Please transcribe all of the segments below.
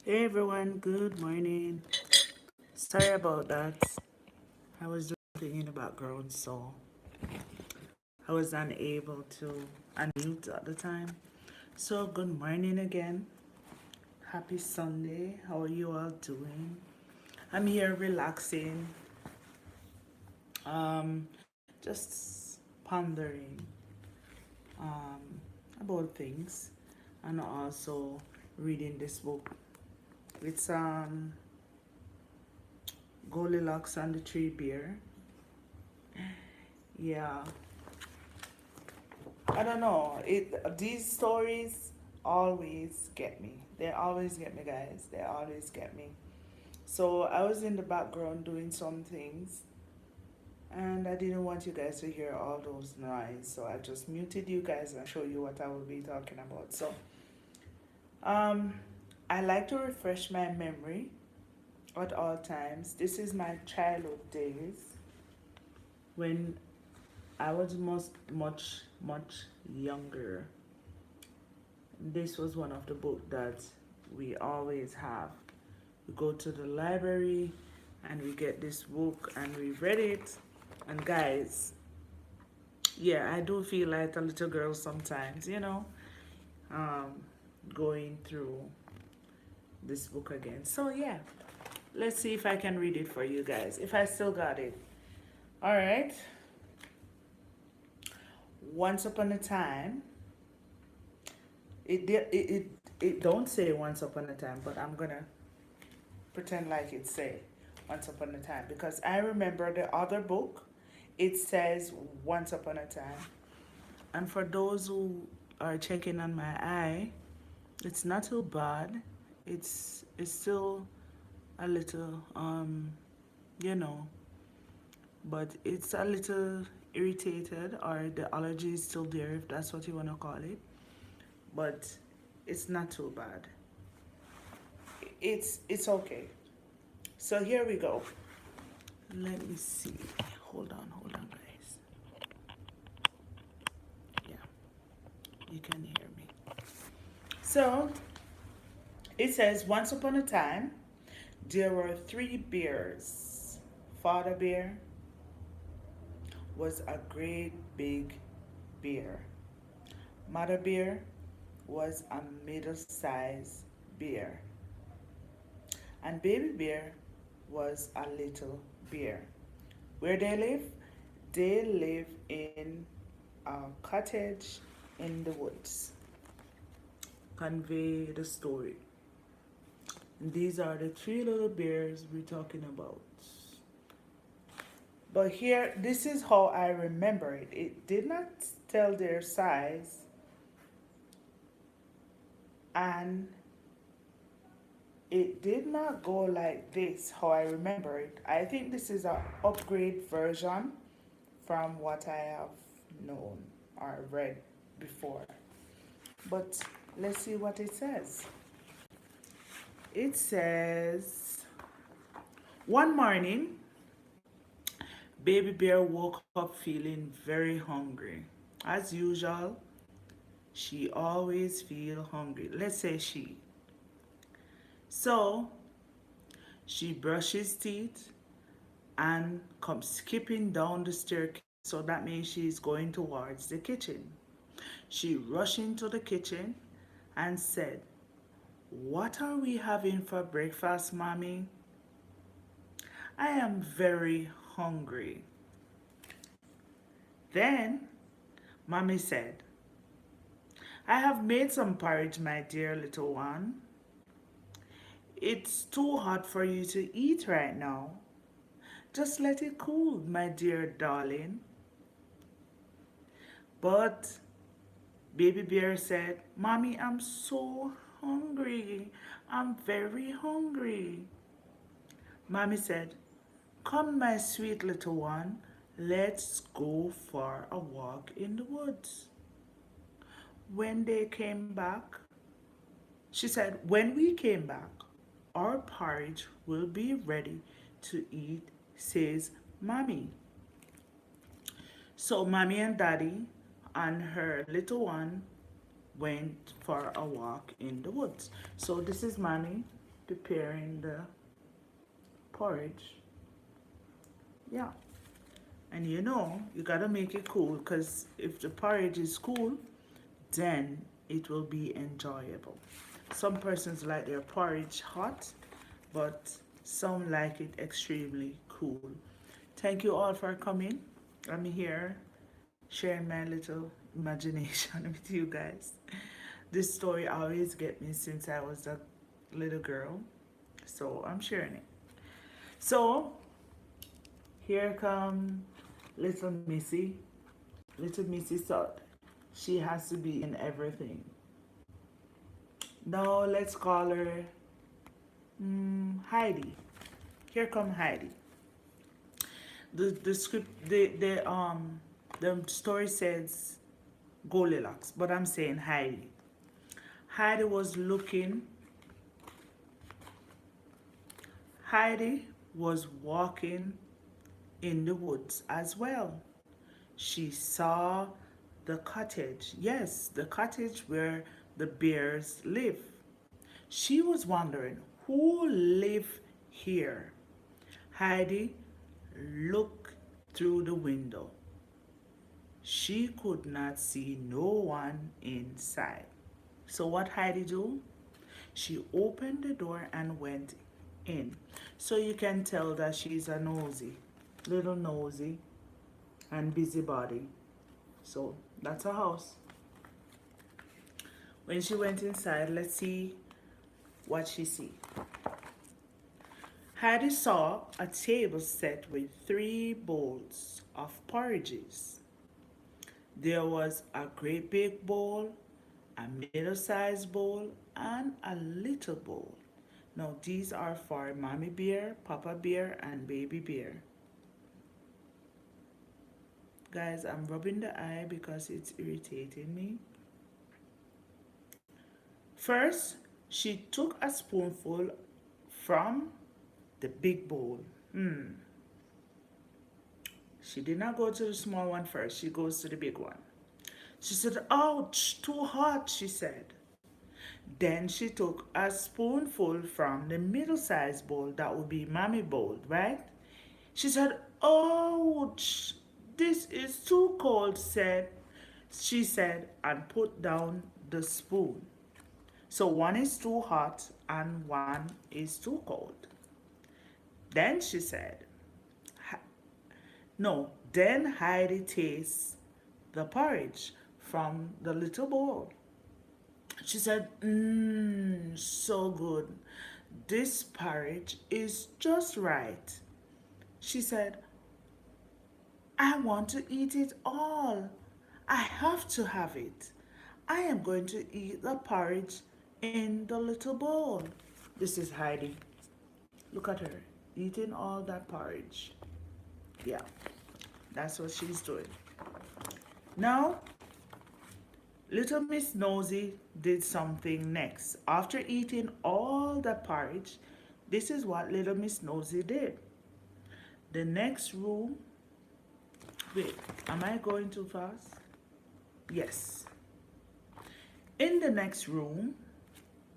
Hey everyone, good morning. Sorry about that. I was doing something in the background, so I was unable to unmute at the time. So, good morning again. Happy Sunday. How are you all doing? I'm here relaxing, just pondering um, about things and also reading this book. It's Goldilocks and the Three Bear. Yeah, I don't know. These stories always get me. They always get me, guys. They always get me. So I was in the background doing some things, and I didn't want you guys to hear all those noise. So I just muted you guys and show you what I will be talking about. So, um, I like to refresh my memory at all times. This is my childhood days when I was much younger. This was one of the books that we always have. We go to the library and we get this book and we read it. And guys, yeah, I do feel like a little girl sometimes, um, going through this book again. So yeah, let's see if I can read it for you guys. If I still got it. All right. Once upon a time, it don't say once upon a time, but I'm gonna pretend like it say once upon a time because I remember the other book, it says once upon a time. And for those who are checking on my eye, it's not too bad. It's still a little you know but it's a little irritated, or the allergy is still there, if that's what you want to call it, but it's not too bad. It's okay. So here we go. Let me see. Hold on, guys. Yeah, you can hear me. So it says, once upon a time, there were three bears. Father bear was a great big bear. Mother bear was a middle sized bear. And baby bear was a little bear. Where they live? They live in a cottage in the woods. Convey the story. These are the three little bears we're talking about. But here, this is how I remember it. It did not tell their size, and it did not go like this, how I remember it. I think this is an upgrade version from what I have known or read before. But let's see what it says. It says, one morning, Baby Bear woke up feeling very hungry. As usual, she always feel hungry. Let's say she. So she brushes teeth and comes skipping down the staircase. So that means she's going towards the kitchen. She rushed into the kitchen and said, "What are we having for breakfast, Mommy? I am very hungry." Then Mommy said, "I have made some porridge, my dear little one. It's too hot for you to eat right now. Just let it cool, my dear darling." But Baby Bear said, "Mommy, I'm so hungry. I'm very hungry." Mommy said, "Come, my sweet little one, let's go for a walk in the woods." When they came back, she said, "When we came back, our porridge will be ready to eat," says Mommy. So Mommy and Daddy and her little one went for a walk in the woods. So this is Mommy. preparing the porridge. Yeah. And you know, you gotta make it cool because if the porridge is cool, then it will be enjoyable. Some persons like their porridge hot, but some like it extremely cool. Thank you all for coming. I'm here sharing my little imagination with you guys. This story always get me since I was a little girl, so I'm sharing it. So here come little Missy. Little Missy thought she has to be in everything. Now let's call her Heidi. Here come Heidi. The script the story says Goldilocks, but I'm saying Heidi. Heidi was looking. Heidi was walking in the woods as well. She saw the cottage. Yes, the cottage where the bears live. She was wondering who lived here. Heidi looked through the window. She could not see no one inside. So what Heidi do? She opened the door and went in. So you can tell that she's a nosy, little nosy and busybody. So that's her house. When she went inside, let's see what she see. Heidi saw a table set with 3 bowls of porridges. There was a great big bowl, a middle-sized bowl, and a little bowl. Now these are for Mommy Bear, Papa Bear, and Baby Bear. Guys, I'm rubbing the eye because it's irritating me. First, she took a spoonful from the big bowl. She did not go to the small one first. She goes to the big one. She said, ouch, too hot, she said. Then she took a spoonful from the middle-sized bowl. That would be Mommy bowl, right? She said, ouch, this is too cold, she said, and put down the spoon. So one is too hot and one is too cold. Then she said, no, then Heidi tastes the porridge from the little bowl. She said, so good. This porridge is just right. She said, I want to eat it all. I have to have it. I am going to eat the porridge in the little bowl. This is Heidi. Look at her, eating all that porridge. Yeah, that's what she's doing. Now, little Miss Nosy did something next. After eating all the porridge, this is what little Miss Nosy did. The next room, wait, am I going too fast? Yes. In the next room,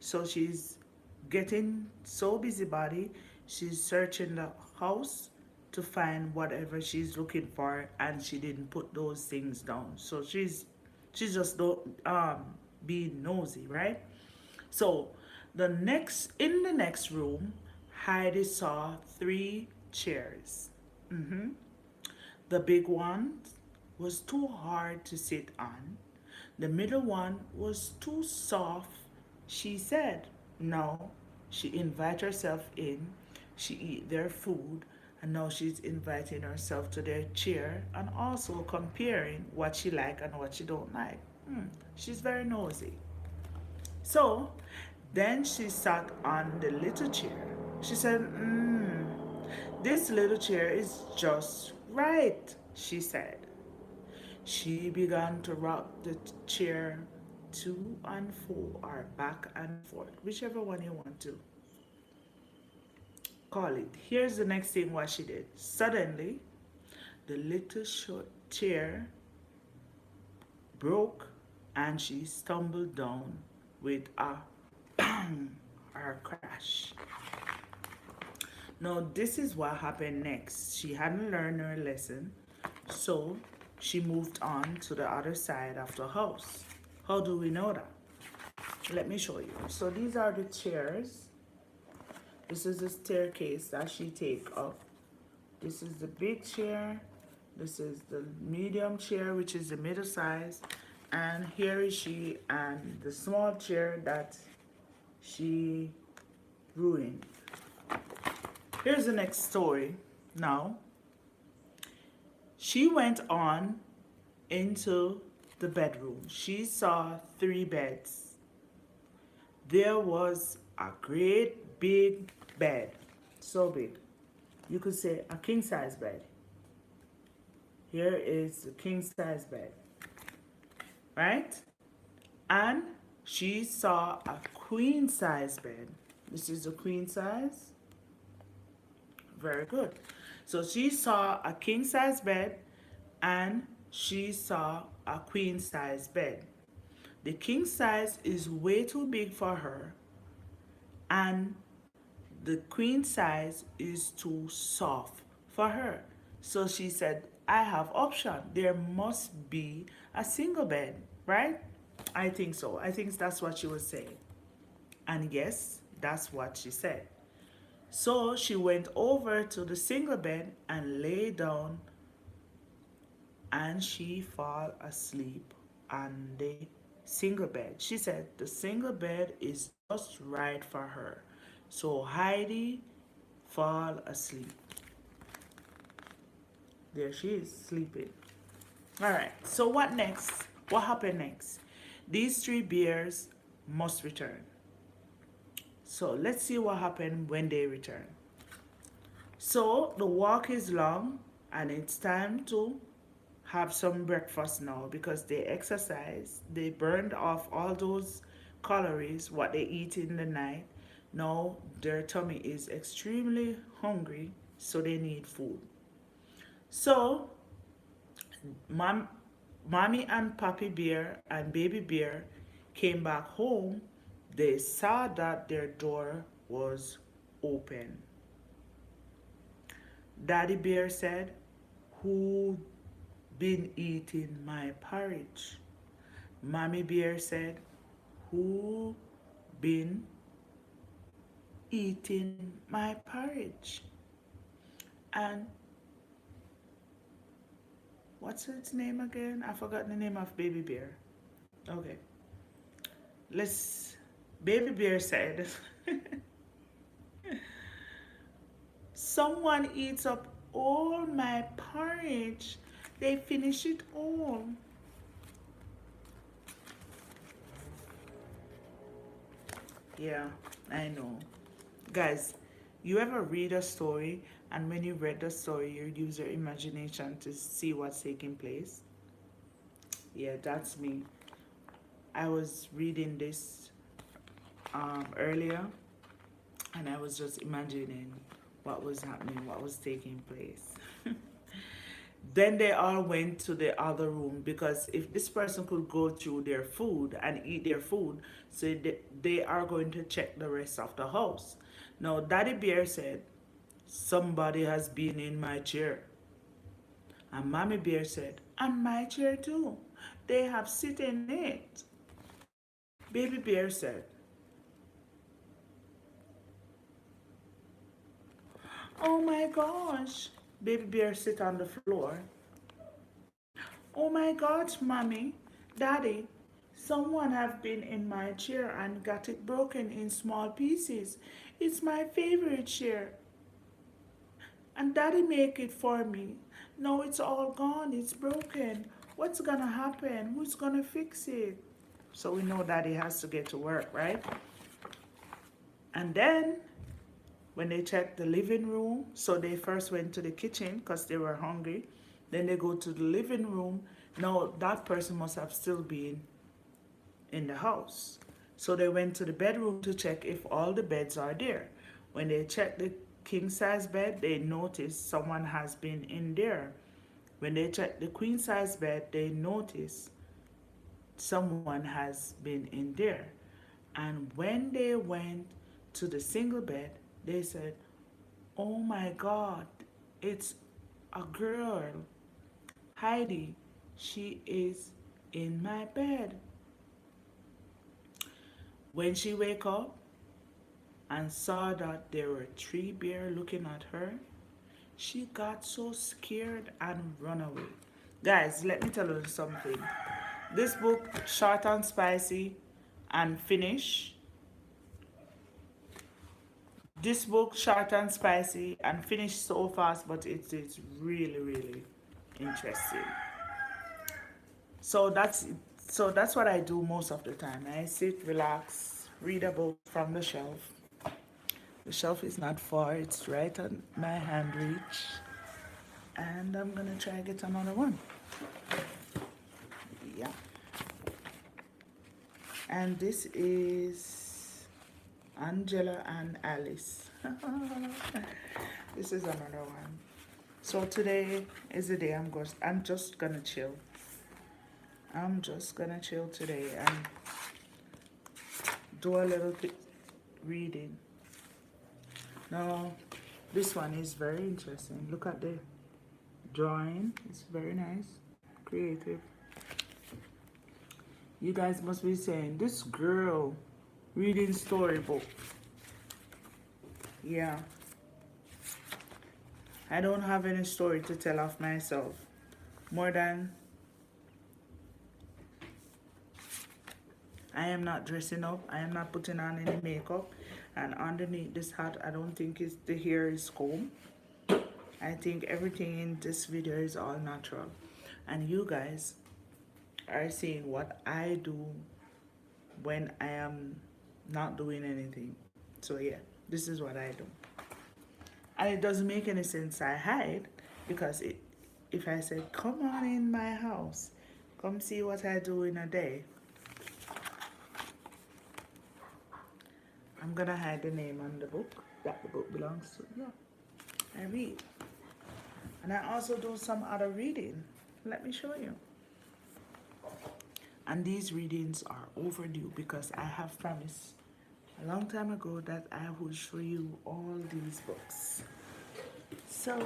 so she's getting so busybody, she's searching the house to find whatever she's looking for, and she didn't put those things down. So she's just being nosy, right? So in the next room, Heidi saw 3 chairs. The big one was too hard to sit on. The middle one was too soft, she said. Now she invite herself in, she eat their food, and now she's inviting herself to their chair and also comparing what she like and what she don't like. She's very nosy. So then she sat on the little chair. She said, this little chair is just right, she said. She began to rock the chair to and fro, or back and forth, whichever one you want to call it. Here's the next thing what she did. Suddenly, the little short chair broke and she stumbled down with a bang. our crash. Now, this is what happened next. She hadn't learned her lesson, so she moved on to the other side of the house. How do we know that? Let me show you. So these are the chairs. This is the staircase that she take up. This is the big chair. This is the medium chair, which is the middle size. And here is she and the small chair that she ruined. Here's the next story. Now, she went on into the bedroom. She saw 3 beds. There was a great big bed, so big. You could say a king size bed. Here is a king size bed, right? And she saw a queen size bed. This is a queen size. Very good. So she saw a king size bed and she saw a queen size bed. The king size is way too big for her, and the queen size is too soft for her. So she said, I have option. There must be a single bed, right? I think so. I think that's what she was saying. And yes, that's what she said. So she went over to the single bed and lay down, and she fall asleep on the single bed. She said the single bed is just right for her. So Heidi fall asleep. There she is sleeping. All right. So what next? What happened next? These 3 bears must return. So let's see what happened when they return. So the walk is long and it's time to have some breakfast now because they exercise. They burned off all those calories, what they eat in the night. Now their tummy is extremely hungry, so they need food. So mommy and Papi Bear and Baby Bear came back home. They saw that their door was open. Daddy Bear said, who been eating my porridge? Mommy Bear said, who been eating my porridge? And what's its name again? I forgot the name of Baby Bear. Okay. Baby Bear said, someone eats up all my porridge. They finish it all. Yeah, I know. Guys, you ever read a story and when you read the story, you use your imagination to see what's taking place? Yeah, that's me. I was reading this earlier and I was just imagining what was happening, what was taking place. Then they all went to the other room because if this person could go through their food and eat their food, so they are going to check the rest of the house. Now, Daddy Bear said, somebody has been in my chair. And Mommy Bear said, and my chair too. They have sit in it. Baby Bear said, oh my gosh. Baby Bear sit on the floor. Oh my gosh, Mommy, Daddy, someone have been in my chair and got it broken in small pieces. It's my favorite chair. And Daddy make it for me. Now it's all gone, it's broken. What's gonna happen? Who's gonna fix it? So we know Daddy has to get to work, right? And then when they checked the living room, so they first went to the kitchen because they were hungry. Then they go to the living room. Now that person must have still been in the house. So they went to the bedroom to check if all the beds are there. When they checked the king size bed, they noticed someone has been in there. When they checked the queen size bed, they noticed someone has been in there. And when they went to the single bed, they said, "Oh my God, it's a girl. Heidi, she is in my bed." When she wake up and saw that there were three bears looking at her, she got so scared and run away. Guys, let me tell you something. This book, short and spicy and finish. This book, short and spicy and finished so fast, but it is really, really interesting. So that's what I do most of the time. I sit, relax, read a book from the shelf. The shelf is not far, it's right on my hand reach. And I'm gonna try to get another one. Yeah. And this is Angela and Alice. This is another one. So today is the day I'm just gonna chill. I'm just gonna chill today and do a little bit reading. Now, this one is very interesting. Look at the drawing. It's very nice, creative. You guys must be saying, this girl reading storybook. Yeah. I don't have any story to tell of myself. More than I am not dressing up. I am not putting on any makeup. And underneath this hat, I don't think the hair is combed. I think everything in this video is all natural. And you guys are seeing what I do when I am not doing anything. So yeah, this is what I do. And it doesn't make any sense I hide, because if I said, come on in my house, come see what I do in a day, I'm gonna hide the name on the book that the book belongs to. Yeah, I read. And I also do some other reading. Let me show you. And these readings are overdue because I have promised a long time ago that I will show you all these books. So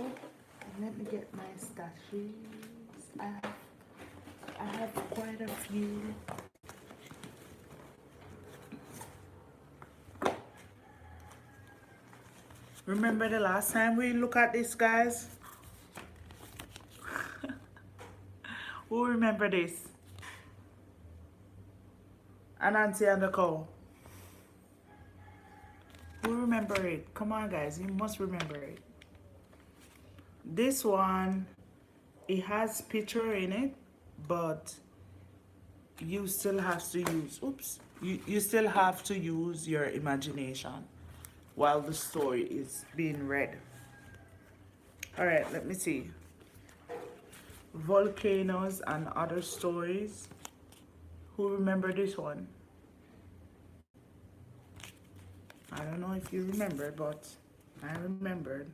let me get my stashes. I have quite a few. Remember the last time we look at this, guys? Who remember this? Anansi and the cow. Who remember it? Come on, guys, you must remember it. This one, it has picture in it, but you still have to use, you still have to use your imagination while the story is being read. All right, let me see. Volcanoes and Other Stories. Who remember this one? I don't know if you remember, but I remembered.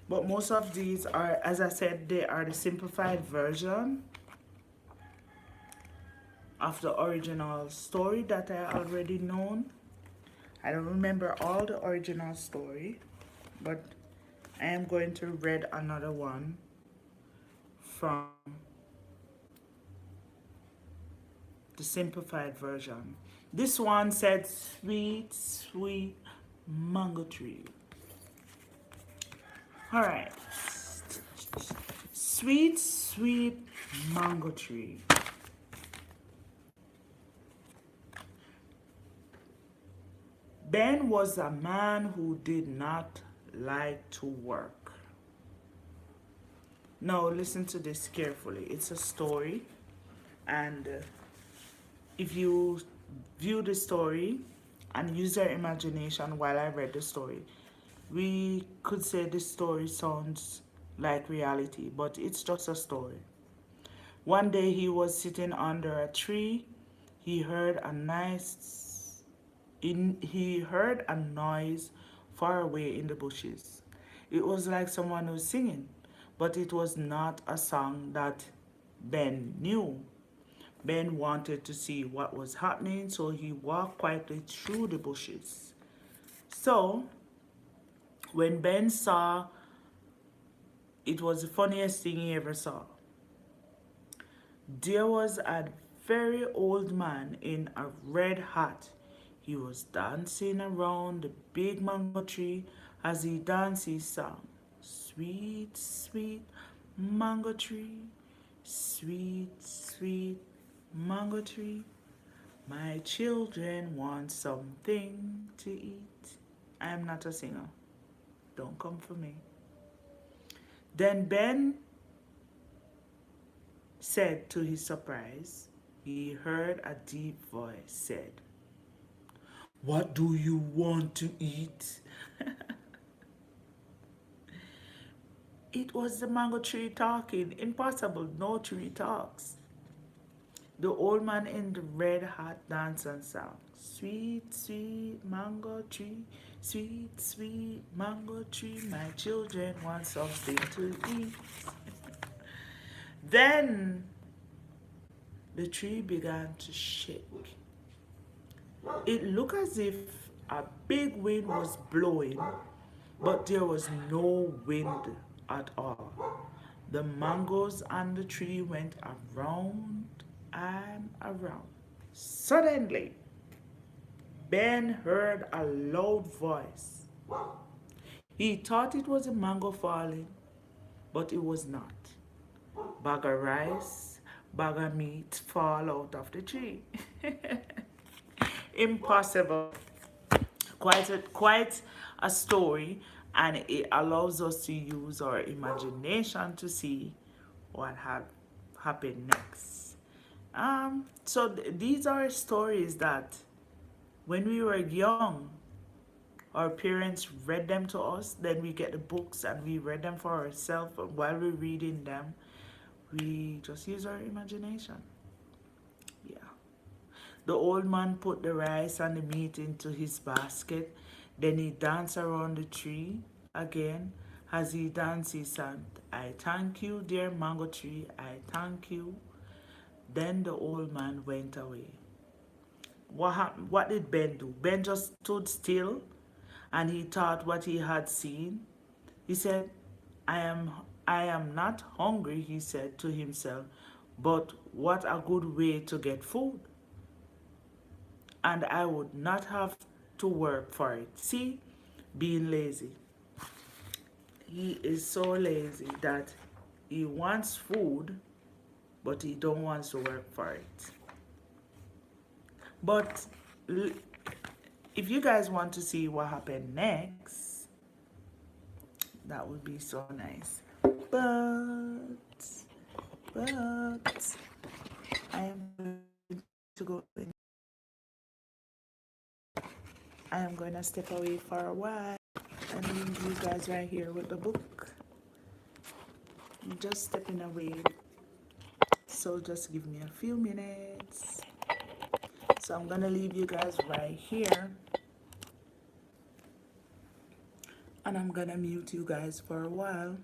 But most of these are, as I said, they are the simplified version of the original story that I already known. I don't remember all the original story, but I am going to read another one from the simplified version. This one said, Sweet, Sweet Mango Tree. All right. Sweet, Sweet Mango Tree. Ben was a man who did not like to work. Now listen to this carefully. It's a story, and if you view the story and use your imagination while I read the story, we could say this story sounds like reality, but it's just a story. One day he was sitting under a tree. He heard a noise far away in the bushes. It was like someone was singing, but it was not a song that Ben knew. Ben wanted to see what was happening, so he walked quietly through the bushes. So when Ben saw, it was the funniest thing he ever saw. There was a very old man in a red hat. He was dancing around the big mango tree. As he danced, he sang, "Sweet, sweet mango tree, sweet, sweet mango tree. My children want something to eat." I am not a singer. Don't come for me. Then Ben said, to his surprise, he heard a deep voice said, "What do you want to eat?" It was the mango tree talking. Impossible, no tree talks. The old man in the red hat danced and sang, "Sweet, sweet mango tree, sweet, sweet mango tree, my children want something to eat." Then the tree began to shake. It looked as if a big wind was blowing, but there was no wind at all. The mangoes on the tree went around and around. Suddenly, Ben heard a loud voice. He thought it was a mango falling, but it was not. Bag of rice, bag of meat fall out of the tree. Impossible. Quite a story, and it allows us to use our imagination to see what happened next. So these are stories that when we were young, our parents read them to us. Then we get the books and we read them for ourselves. And while we're reading them, we just use our imagination. Yeah. The old man put the rice and the meat into his basket. Then he danced around the tree again. As he danced, he sang, "I thank you, dear mango tree, I thank you." Then the old man went away. What happened? What did Ben do? Ben just stood still and he thought what he had seen. He said, I am not hungry," he said to himself, "but what a good way to get food. And I would not have to work for it." See, being lazy. He is so lazy that he wants food, but he don't want to work for it. But if you guys want to see what happened next, that would be so nice. But, but, I am going to go. I am going to step away for a while and leave you guys right here with the book. I'm just stepping away, so just give me a few minutes. So I'm gonna leave you guys right here, and I'm gonna mute you guys for a while.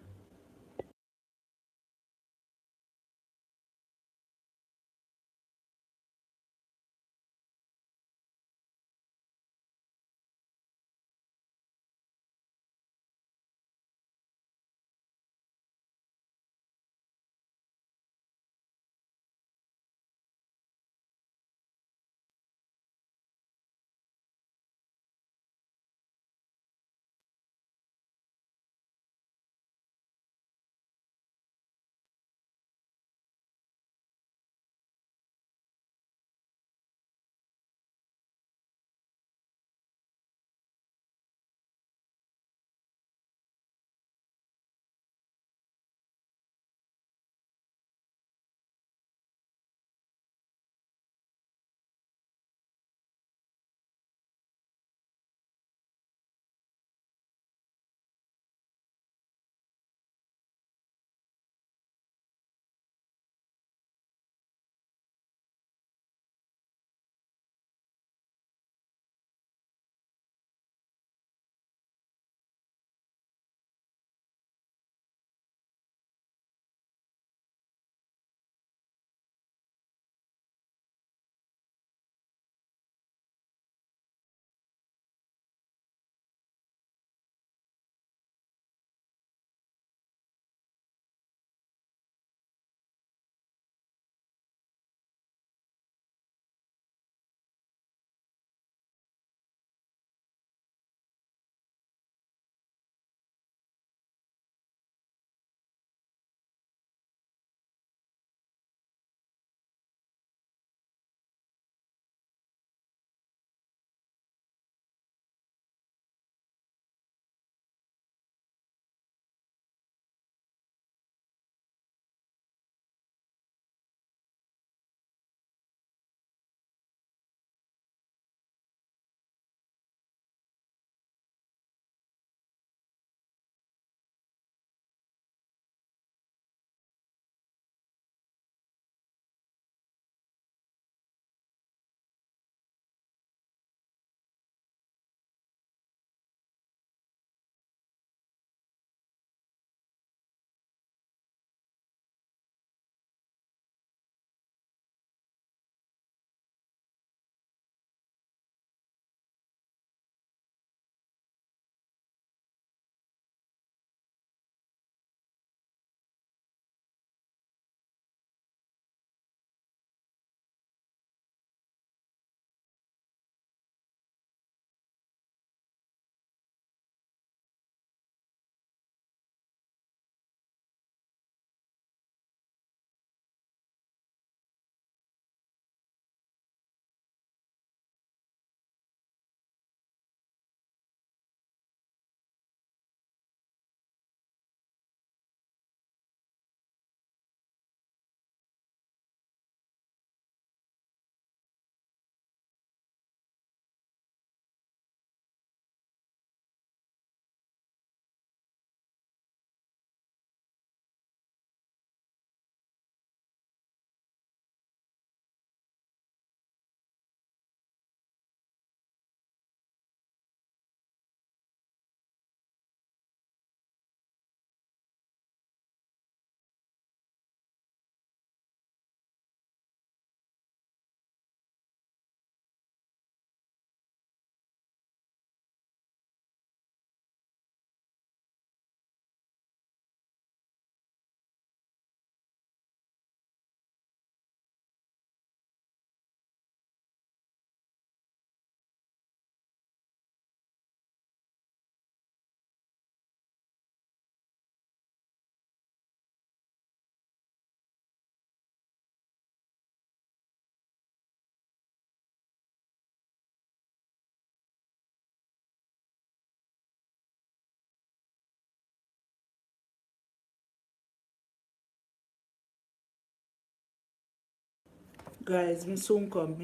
Guys, me soon come.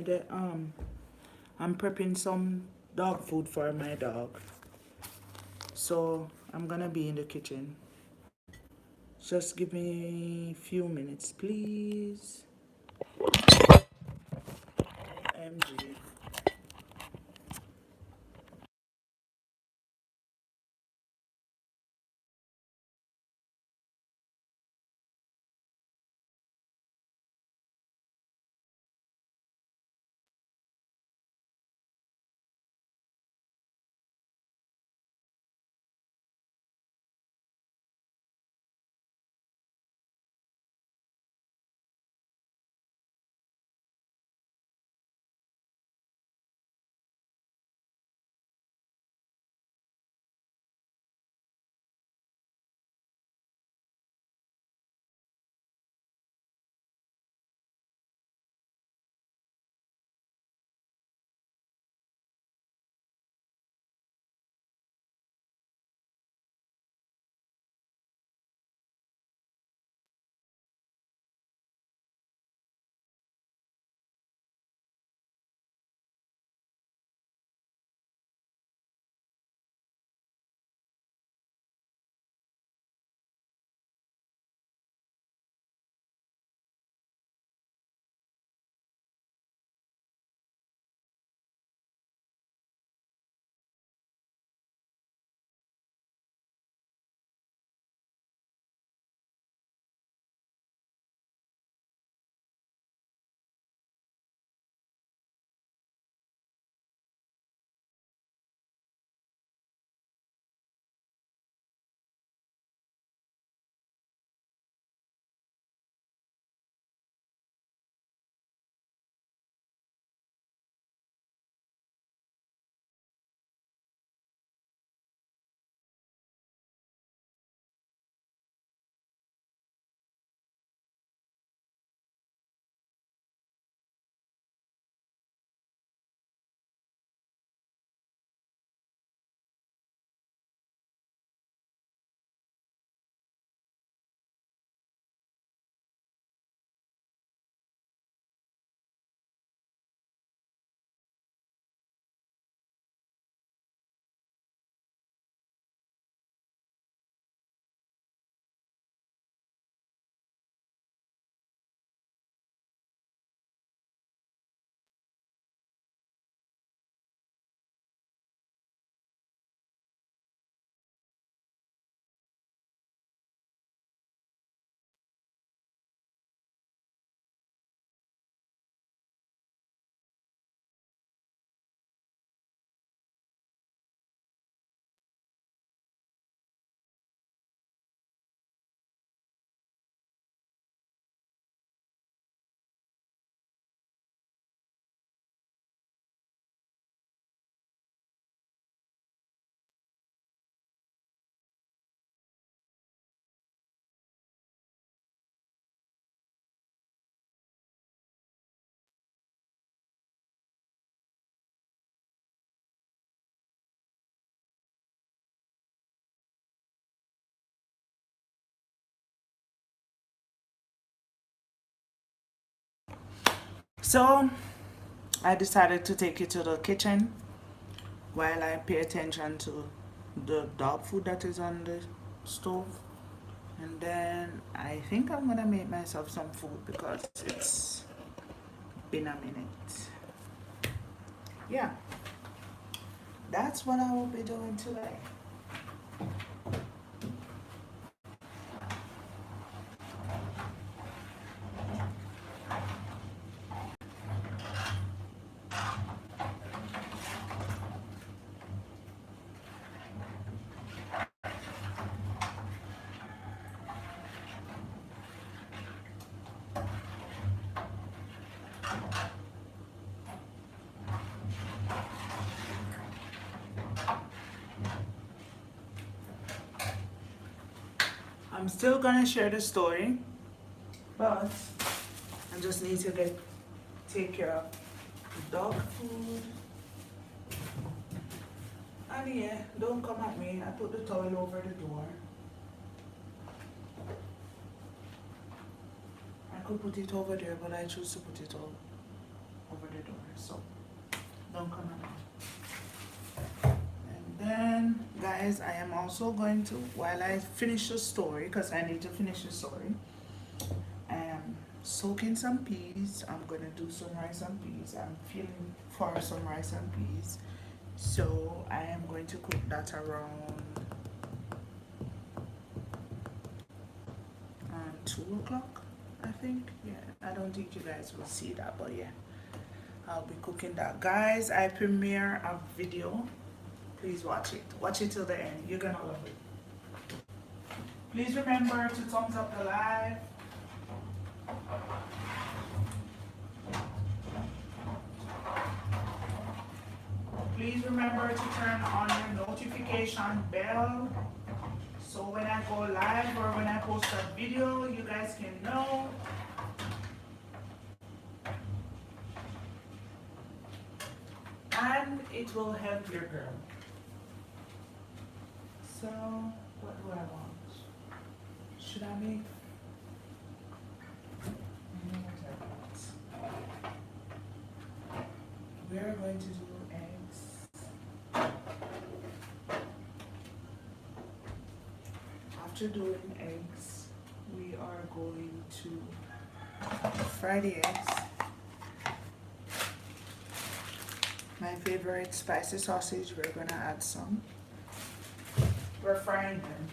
I'm prepping some dog food for my dog. So I'm gonna be in the kitchen. Just give me a few minutes, please. MG. So I decided to take it to the kitchen while I pay attention to the dog food that is on the stove. And then I think I'm gonna make myself some food because it's been a minute. Yeah, that's what I will be doing today. I'm still gonna share the story, but I just need to take care of the dog food. And yeah, don't come at me. I put the towel over the door. I could put it over there, but I choose to put it door, so don't come around. And then, guys, I am also going to, while I finish the story, because I need to finish the story, I am soaking some peas. I'm gonna do some rice and peas. I'm feeling for some rice and peas. So I am going to cook that around 2 o'clock, I think. Yeah, I don't think you guys will see that, but yeah, I'll be cooking that. Guys, I premiere a video. Please watch it. Watch it till the end. You're gonna love it. Please remember to thumbs up the live. Please remember to turn on your notification bell so when I go live or when I post a video, you guys can know. And it will help your girl. So, what do I want? Should I make? We are going to do eggs. After doing eggs, we are going to fry the eggs. My favorite spicy sausage, we're gonna add some. We're frying them.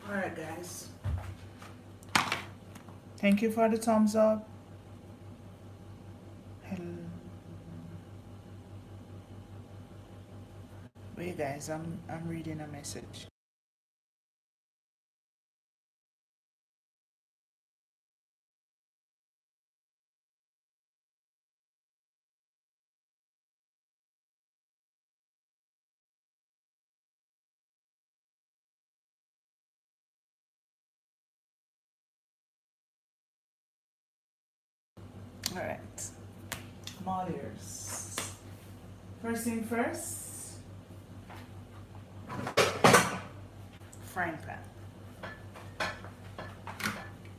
Alright guys, thank you for the thumbs up. Hello. Wait guys, I'm reading a message. Alright. Molliers. First thing first, frying pan.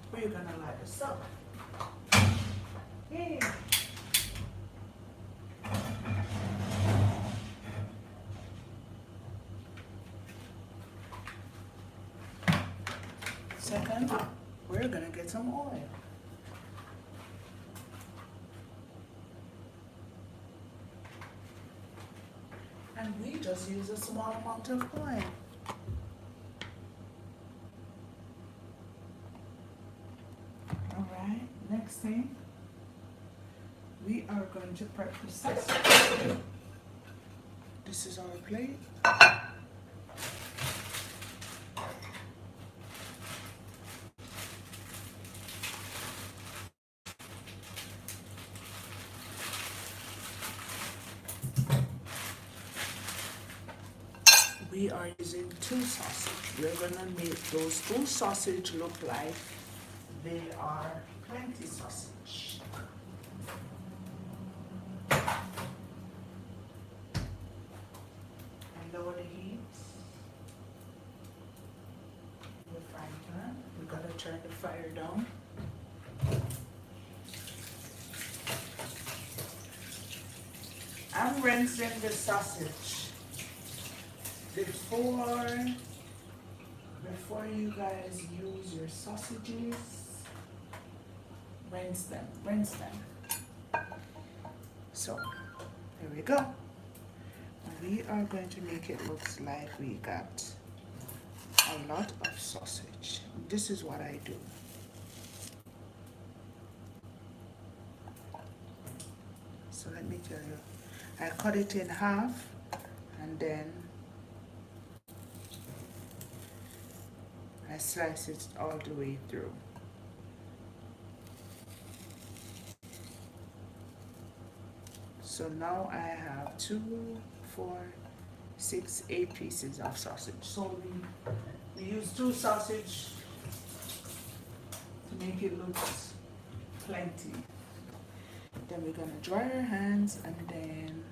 Where you gonna light this up? Hey. Second, we're gonna get some oil. And we just use a small amount of oil. Alright, next thing, we are going to prep this. This is our plate. we are using two sausage. We're gonna make those two sausage look like they are plenty sausage. And lower the heat. The frying pan. We gotta turn the fire down. I'm rinsing the sausage before you guys use your sausages. Rinse them. So here we go. We are going to make it look like we got a lot of sausage. This is what I do. So let me tell you, I cut it in half and then I slice it all the way through. So now I have 2, 4, 6, 8 pieces of sausage. So we use 2 sausage to make it look plenty. Then we're gonna dry our hands and then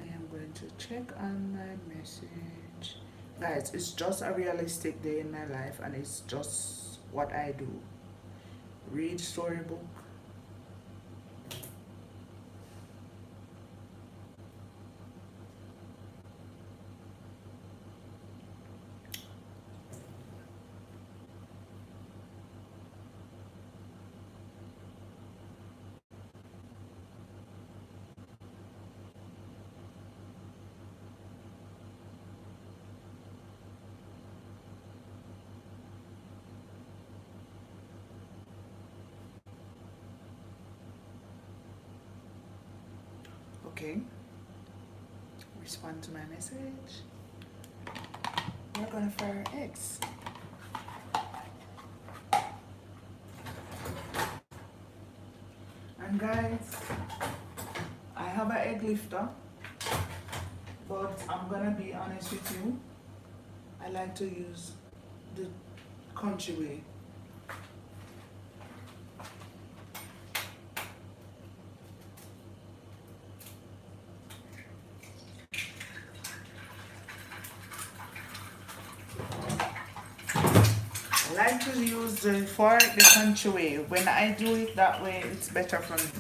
I am going to check on my message. Guys, it's just a realistic day in my life and it's just what I do. Read storybook. Okay, respond to my message. We're gonna fry our eggs. And guys, I have an egg lifter, but I'm gonna be honest with you, I like to use the country way. I like to use the fork the country way. When I do it that way, it's better for me.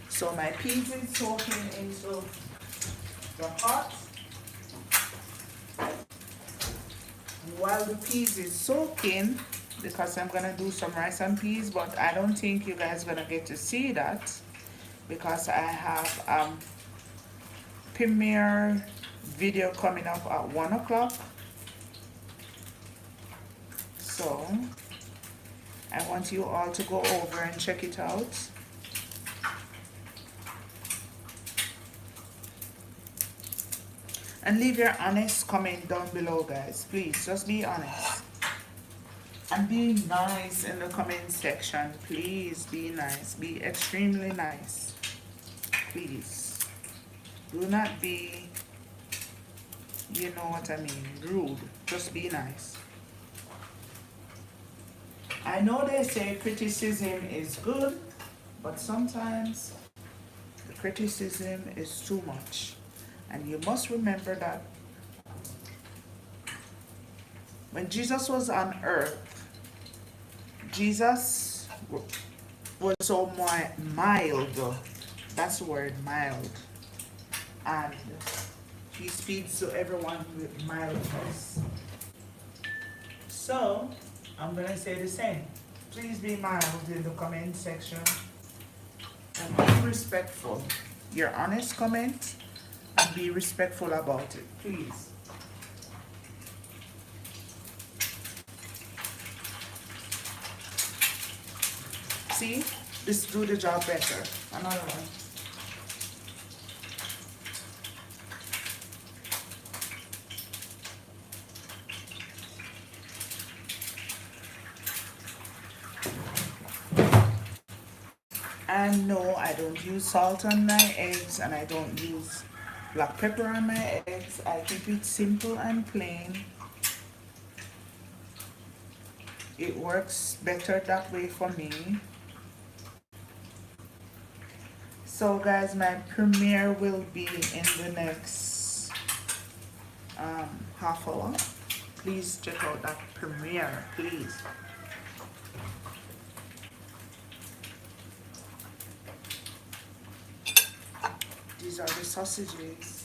So my peas is soaking into the pot. While the peas is soaking, because I'm gonna do some rice and peas, but I don't think you guys gonna get to see that because I have premiere video coming up at 1 o'clock. So I want you all to go over and check it out. And leave your honest comment down below, guys. Please, just be honest. And be nice in the comment section. Please be nice. Be extremely nice. Please. Do not be, you know what I mean, rude. Just be nice. I know they say criticism is good, but sometimes the criticism is too much. And you must remember that when Jesus was on earth, Jesus was so mild. That's the word, mild. And he speaks to everyone with mildness. So I'm gonna say the same. Please be mild in the comment section and be respectful. Your honest comment and be respectful about it, please. See, this do the job better. Another one. And no, I don't use salt on my eggs and I don't use black pepper on my eggs. I keep it simple and plain. It works better that way for me. So guys, my premiere will be in the next half hour. Please check out that premiere, please. These are the sausages.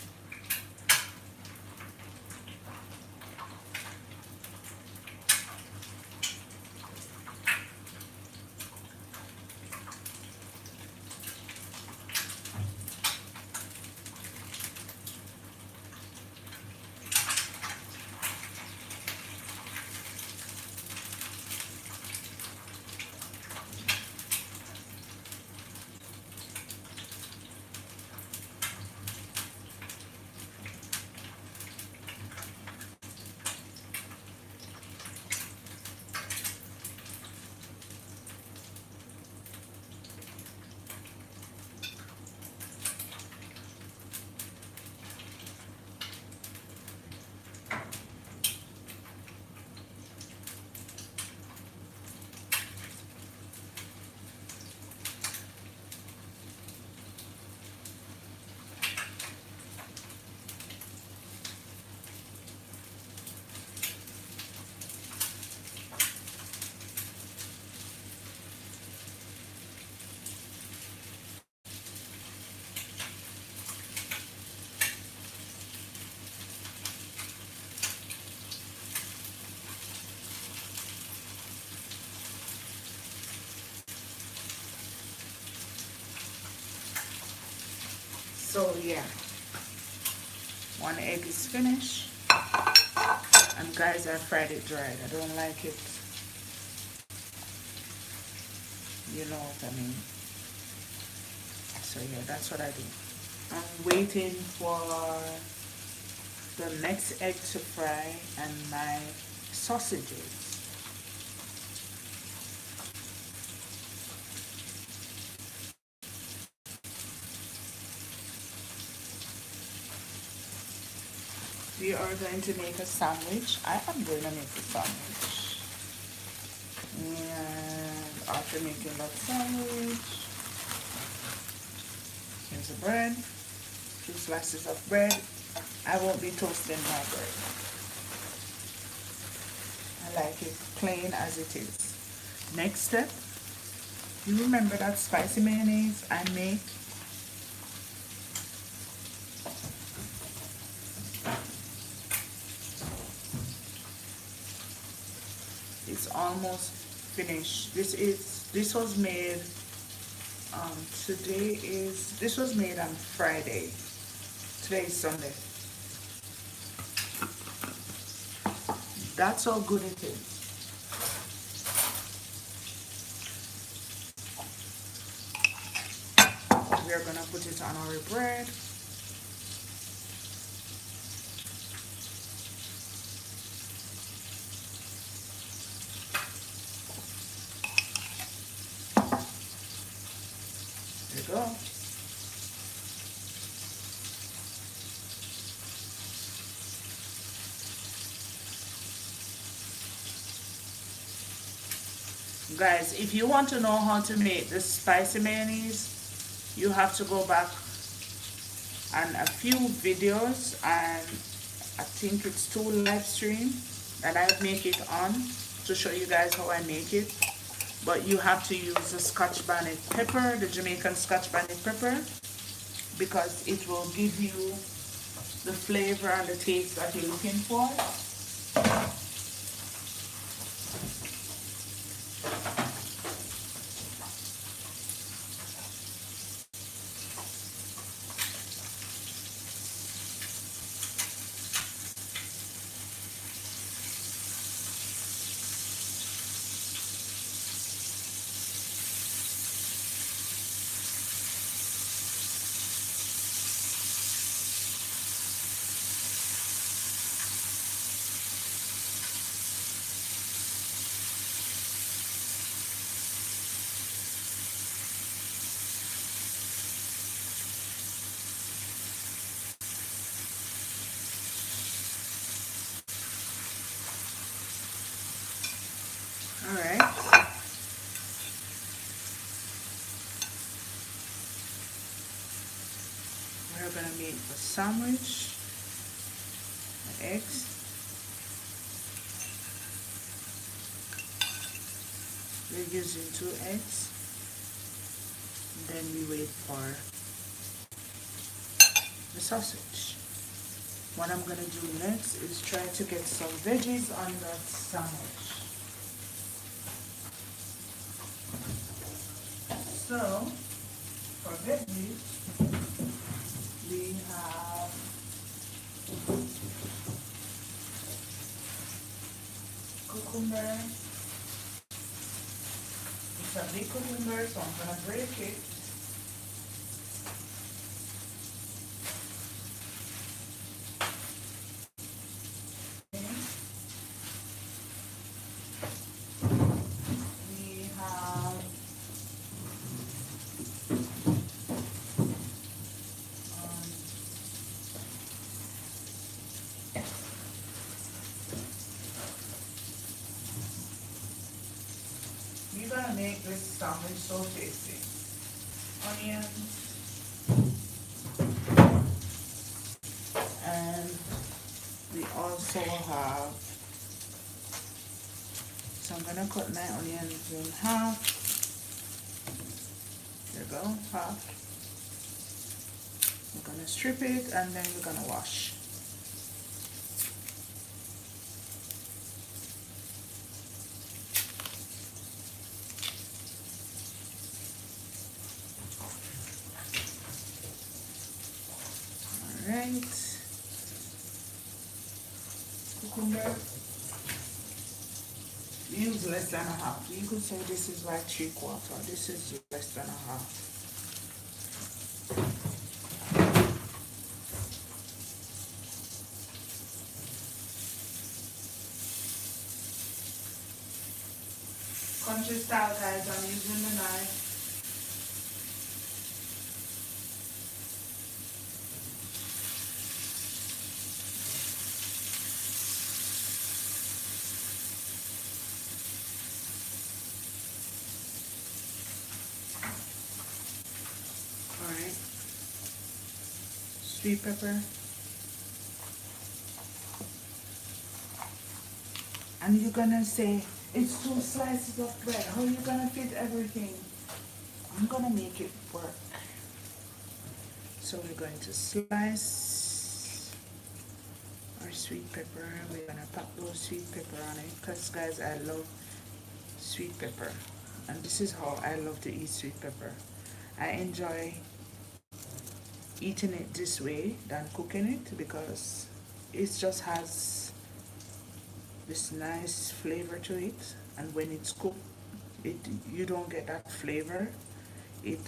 So yeah, one egg is finished. And guys, I fried it dried. I don't like it. You know what I mean. So yeah, that's what I do. I'm waiting for the next egg to fry and my sausages. We are going to make a sandwich. I am going to make a sandwich. And after making that sandwich, here's the bread. 2 slices of bread. I won't be toasting my bread. I like it plain as it is. Next step, you remember that spicy mayonnaise I make? It's almost finished. This was made this was made on Friday. Today is Sunday. That's how good it is. We are gonna put it on our bread. There you go. Guys, if you want to know how to make the spicy mayonnaise, you have to go back on a few videos, and I think it's 2 live streams that I make it on to show you guys how I make it. But you have to use the Scotch bonnet pepper, the Jamaican Scotch bonnet pepper, because it will give you the flavor and the taste that you're looking for. gonna make a sandwich, eggs. We're using 2 eggs. Then we wait for the sausage. What I'm gonna do next is try to get some veggies on that sandwich. So for veggies, we have cucumber. It's a big cucumber, so I'm gonna break it. We have um, we're gonna make this sandwich so tasty. Onions and we also have, so I'm gonna cut my onions in half. There you go, half. We're gonna strip it and then we're gonna wash. Alright. Cucumber. Use less than a half. You could say this is like 3/4. This is less than a half. Country style, guys. I'm using the knife. Alright. Sweet pepper. And you're gonna say, it's 2 slices of bread. How are you gonna fit everything? I'm gonna make it work. So we're going to slice our sweet pepper. We're gonna pop those sweet pepper on it. Because guys, I love sweet pepper. And this is how I love to eat sweet pepper. I enjoy eating it this way than cooking it because it just has this nice flavor to it, and when it's cooked, it you don't get that flavor. It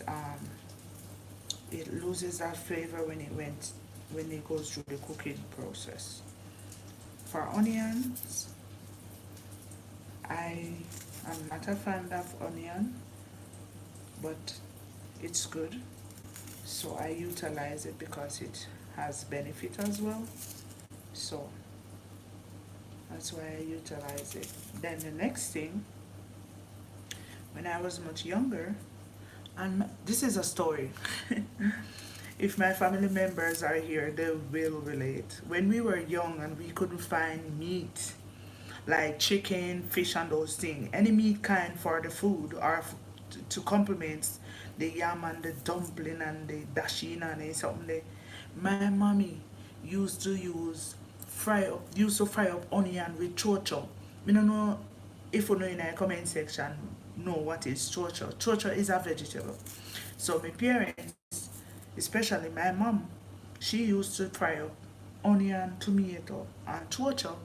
it loses that flavor when it goes through the cooking process. For onions, I am not a fan of onion, but it's good, so I utilize it because it has benefit as well. So that's why I utilize it. Then the next thing, when I was much younger, and this is a story. If my family members are here, they will relate. When we were young and we couldn't find meat, like chicken, fish, and those things, any meat kind for the food or to complement the yam and the dumpling and the dashina and something, my mommy used to fry up onion with chocho. I don't know if you know in the comment section know what is chocho. Chocho is a vegetable. So my parents, especially my mom, she used to fry up onion, tomato, and chocho.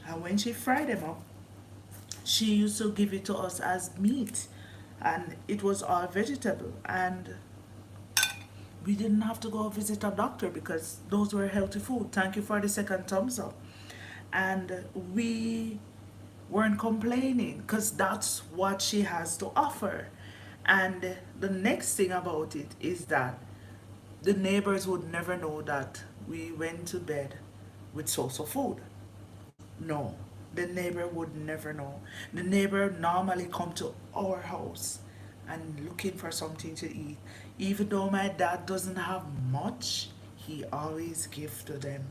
And when she fried them up, she used to give it to us as meat. And it was all vegetable. And we didn't have to go visit a doctor because those were healthy food. Thank you for the second thumbs up. And we weren't complaining because that's what she has to offer. And the next thing about it is that the neighbors would never know that we went to bed with so-so food. No, the neighbor would never know. The neighbor normally come to our house and looking for something to eat. Even though my dad doesn't have much, He always give to them.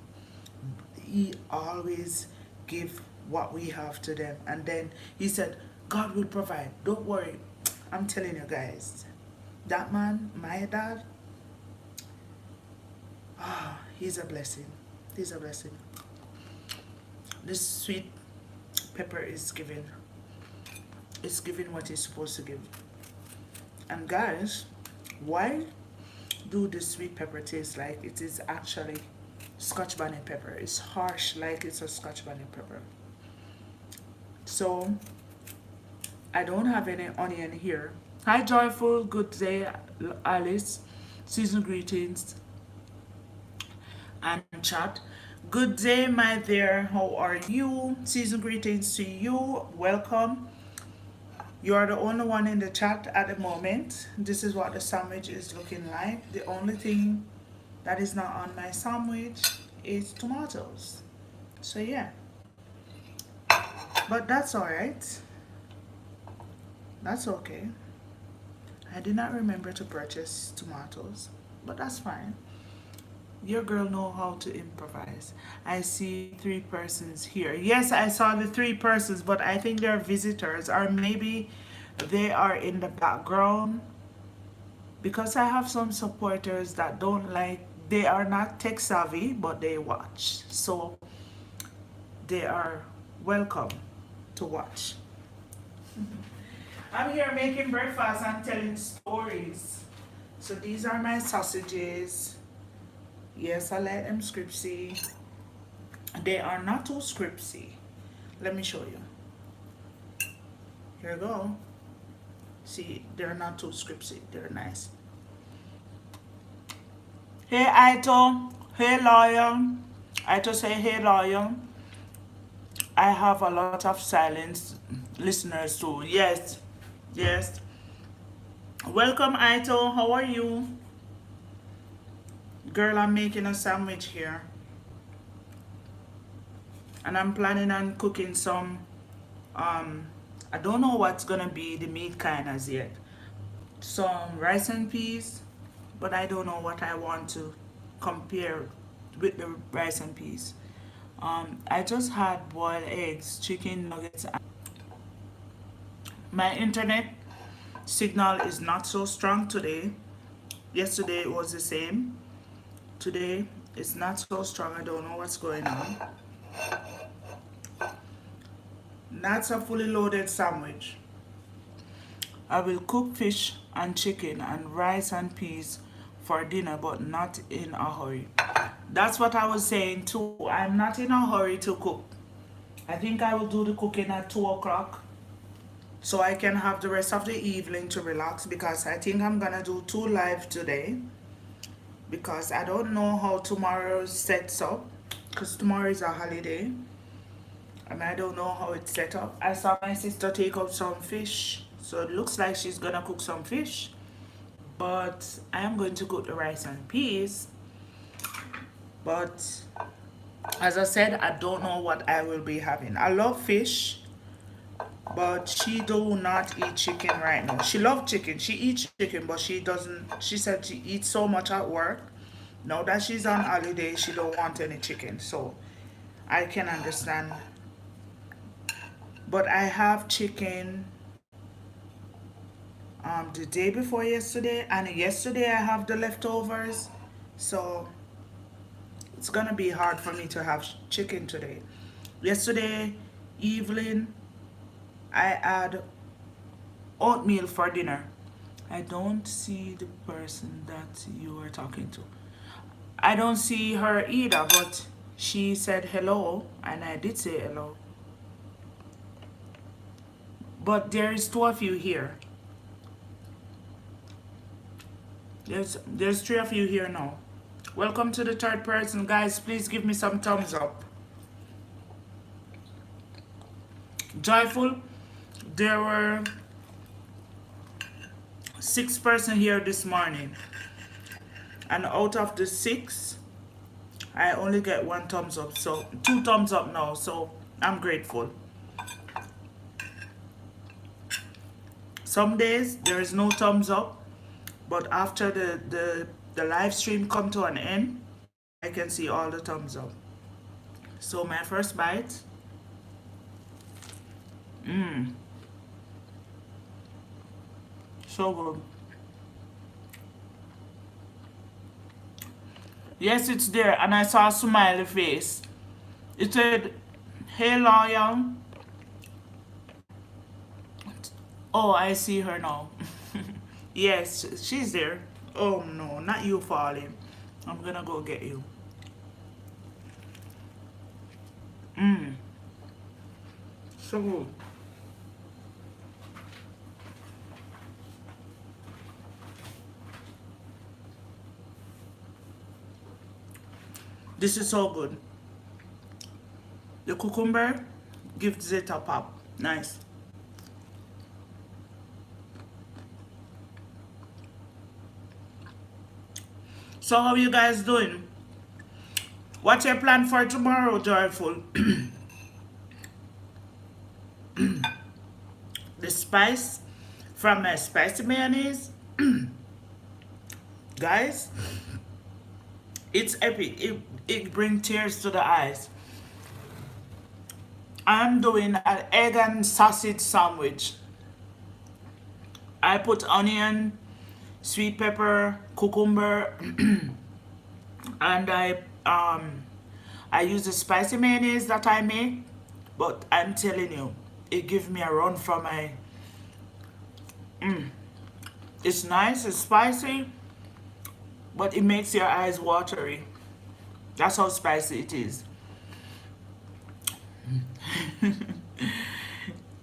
He always give what we have to them. And then he said, God will provide. Don't worry. I'm telling you guys, that man, my dad, he's a blessing. He's a blessing. This sweet pepper is giving. It's giving what it's supposed to give. And guys, why do the sweet pepper taste like it is actually Scotch bonnet pepper? It's harsh like it's a Scotch bonnet pepper. So I don't have any onion here. Hi Joyful, good day Alice. Season greetings and chat. Good day my dear, how are you? Season greetings to you, welcome. You are the only one in the chat at the moment. This is what the sandwich is looking like. The only thing that is not on my sandwich is tomatoes. So yeah, but that's all right. That's okay. I did not remember to purchase tomatoes, but that's fine. Your girl know how to improvise. I see 3 persons here. Yes, I saw the 3 persons, but I think they're visitors, or maybe they are in the background, because I have some supporters that don't like, they are not tech savvy, but they watch. So they are welcome to watch. I'm here making breakfast and telling stories. So these are my sausages. Yes, I like them scriptsy. They are not too scriptsy. Let me show you. Here we go. See, they're not too scriptsy. They're nice. Hey, Ito. Hey, Lion. Ito say, hey, Lion. I have a lot of silent listeners too. Yes, yes. Welcome, Ito. How are you? Girl, I'm making a sandwich here. And I'm planning on cooking some, I don't know what's gonna be the meat kind as yet. Some rice and peas, but I don't know what I want to compare with the rice and peas. I just had boiled eggs, chicken nuggets. My internet signal is not so strong today. Yesterday it was the same. Today it's not so strong. I don't know what's going on. That's a fully loaded sandwich. I will cook fish and chicken and rice and peas for dinner, but not in a hurry. That's what I was saying too. I'm not in a hurry to cook. I think I will do the cooking at 2 o'clock so I can have the rest of the evening to relax, because I think I'm gonna do 2 live today, because I don't know how tomorrow sets up, because tomorrow is a holiday and I don't know how it's set up. I saw my sister take out some fish, so it looks like she's gonna cook some fish, but I am going to cook the rice and peas. But as I said, I don't know what I will be having. I love fish, but she do not eat chicken right now. She loves chicken. She eats chicken, but she doesn't. She said she eats so much at work. Now that she's on holiday, she don't want any chicken. So I can understand. But I have chicken the day before yesterday, and yesterday I have the leftovers. So it's gonna be hard for me to have chicken today. Yesterday evening, I had oatmeal for dinner. I don't see the person that you were talking to. I don't see her either, but she said hello, and I did say hello. But there is 2 of you here. There's 3 of you here now. Welcome to the 3rd person, guys. Please give me some thumbs up. Joyful, there were 6 person here this morning, and out of the 6, I only get 1 thumbs up, so 2 thumbs up now. So I'm grateful. Some days there is no thumbs up, but after the live stream come to an end, I can see all the thumbs up. So my first bite. Mmm. So good. Yes, it's there. And I saw a smiley face. It said, "Hey, Loyal." Oh, I see her now. Yes, she's there. Oh no, not you falling. I'm gonna go get you. Mmm. So good. This is so good. The cucumber gives it a pop. Nice. So how you guys doing? What's your plan for tomorrow, Joyful? The spice from my spicy mayonnaise, guys, it's epic. It brings tears to the eyes. I'm doing an egg and sausage sandwich. I put onion, sweet pepper, cucumber, and I use the spicy mayonnaise that I make. But I'm telling you, it gives me a run for my. It's nice, it's spicy, but it makes your eyes watery. That's how spicy it is. You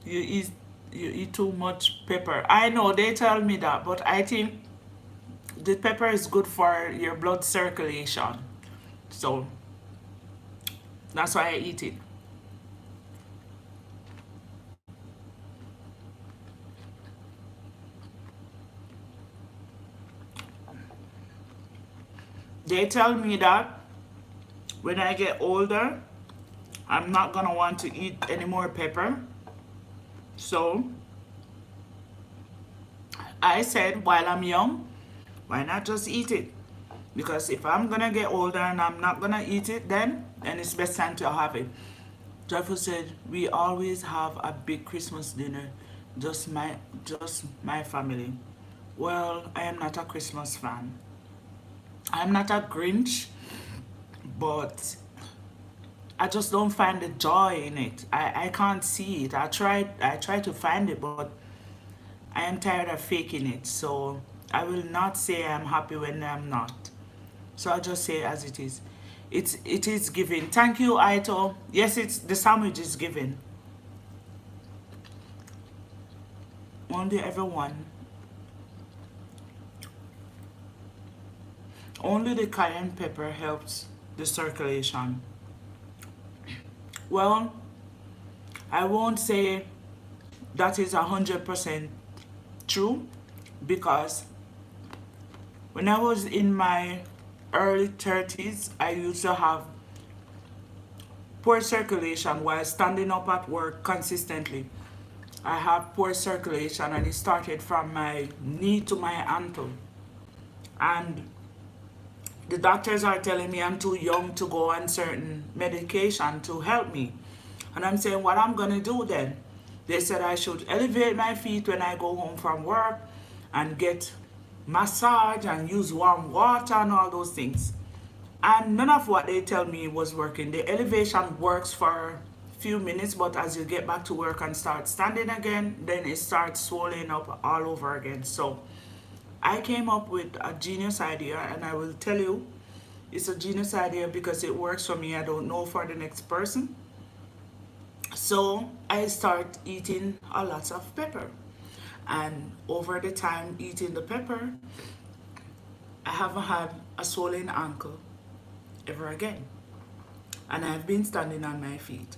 eat you eat too much pepper. I know they tell me that, but I think the pepper is good for your blood circulation. So that's why I eat it. They tell me that when I get older, I'm not gonna want to eat any more pepper. So I said while I'm young, why not just eat it? Because if I'm gonna get older and I'm not gonna eat it, then it's best time to have it. Joyful said we always have a big Christmas dinner, just my family. Well, I am not a Christmas fan. I'm not a Grinch, but I just don't find the joy in it. I can't see it. I try to find it, but I am tired of faking it. So I will not say I'm happy when I'm not. So I'll just say it as it is. It is given. Thank you, Aito. Yes, it's the sandwich is given. Only everyone. Only the cayenne pepper helps the circulation. Well, I won't say that is 100% true because when I was in my early 30s, I used to have poor circulation while standing up at work consistently. I have poor circulation and it started from my knee to my ankle. And the doctors are telling me I'm too young to go on certain medication to help me. And I'm saying, what I'm gonna do then? They said I should elevate my feet when I go home from work and get massage and use warm water and all those things. And none of what they tell me was working. The elevation works for a few minutes, but as you get back to work and start standing again, then it starts swelling up all over again. So I came up with a genius idea, and I will tell you it's a genius idea because it works for me. I don't know for the next person. So I start eating a lot of pepper. And over the time eating the pepper, I haven't had a swollen ankle ever again. And I've been standing on my feet.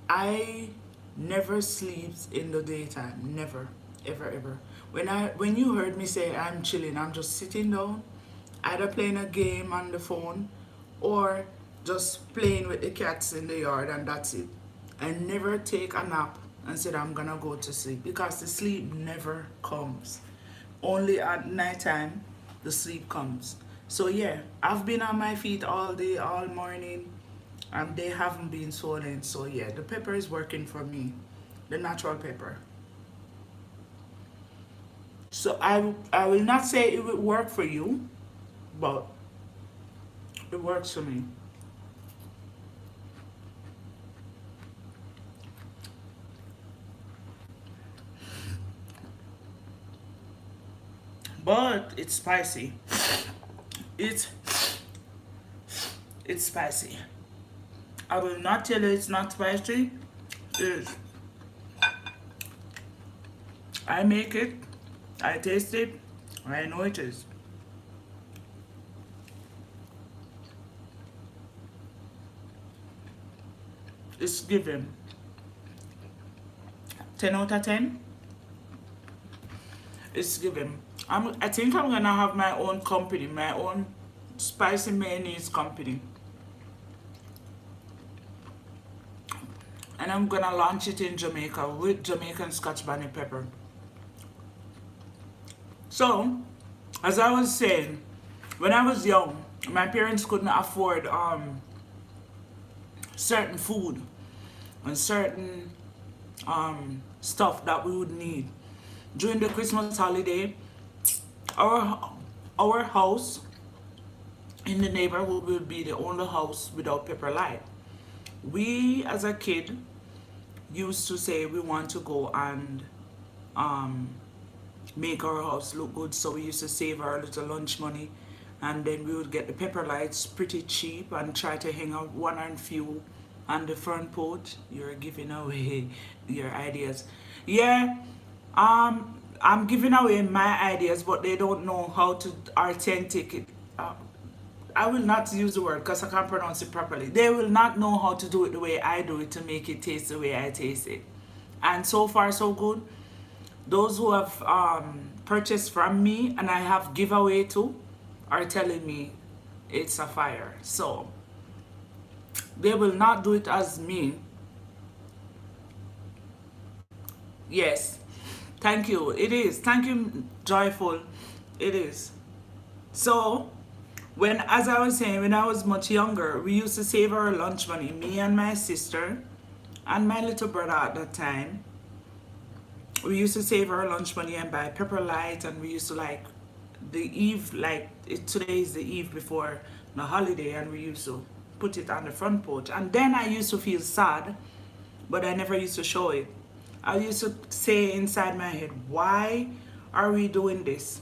I never sleeps in the daytime. Never. Ever, ever. When you heard me say I'm chilling, I'm just sitting down, either playing a game on the phone or just playing with the cats in the yard, and that's it. I never take a nap and said I'm gonna go to sleep because the sleep never comes. Only at nighttime the sleep comes. So yeah, I've been on my feet all day, all morning, and they haven't been swollen. So yeah, the pepper is working for me, the natural pepper. So I will not say it will work for you, but it works for me. But it's spicy. It's it's spicy. I will not tell you it's not spicy. It is. I make it, I taste it, I know it is. It's given 10 out of 10. It's given. I think I'm gonna have my own company, my own spicy mayonnaise company. And I'm gonna launch it in Jamaica with Jamaican Scotch Bonnet pepper. So, as I was saying, when I was young, my parents couldn't afford certain food and certain stuff that we would need. During the Christmas holiday, our our house in the neighborhood will be the only house without pepper light. We as a kid used to say we want to go and um, make our house look good, so we used to save our little lunch money, and then we would get the pepper lights pretty cheap and try to hang out one and few on the front porch. You're giving away your ideas. Yeah, I'm giving away my ideas, but they don't know how to authentic it. I will not use the word because I can't pronounce it properly. They will not know how to do it the way I do it to make it taste the way I taste it. And so far, so good. Those who have purchased from me and I have giveaway to are telling me it's a fire. So they will not do it as me. Yes. Thank you. It is. Thank you, Joyful. It is. So when, as I was saying, when I was much younger, we used to save our lunch money, me and my sister and my little brother at that time. We used to save our lunch money and buy pepper light, and we used to like the eve, like today is the eve before the holiday, and we used to put it on the front porch. And then I used to feel sad, but I never used to show it. I used to say inside my head, why are we doing this?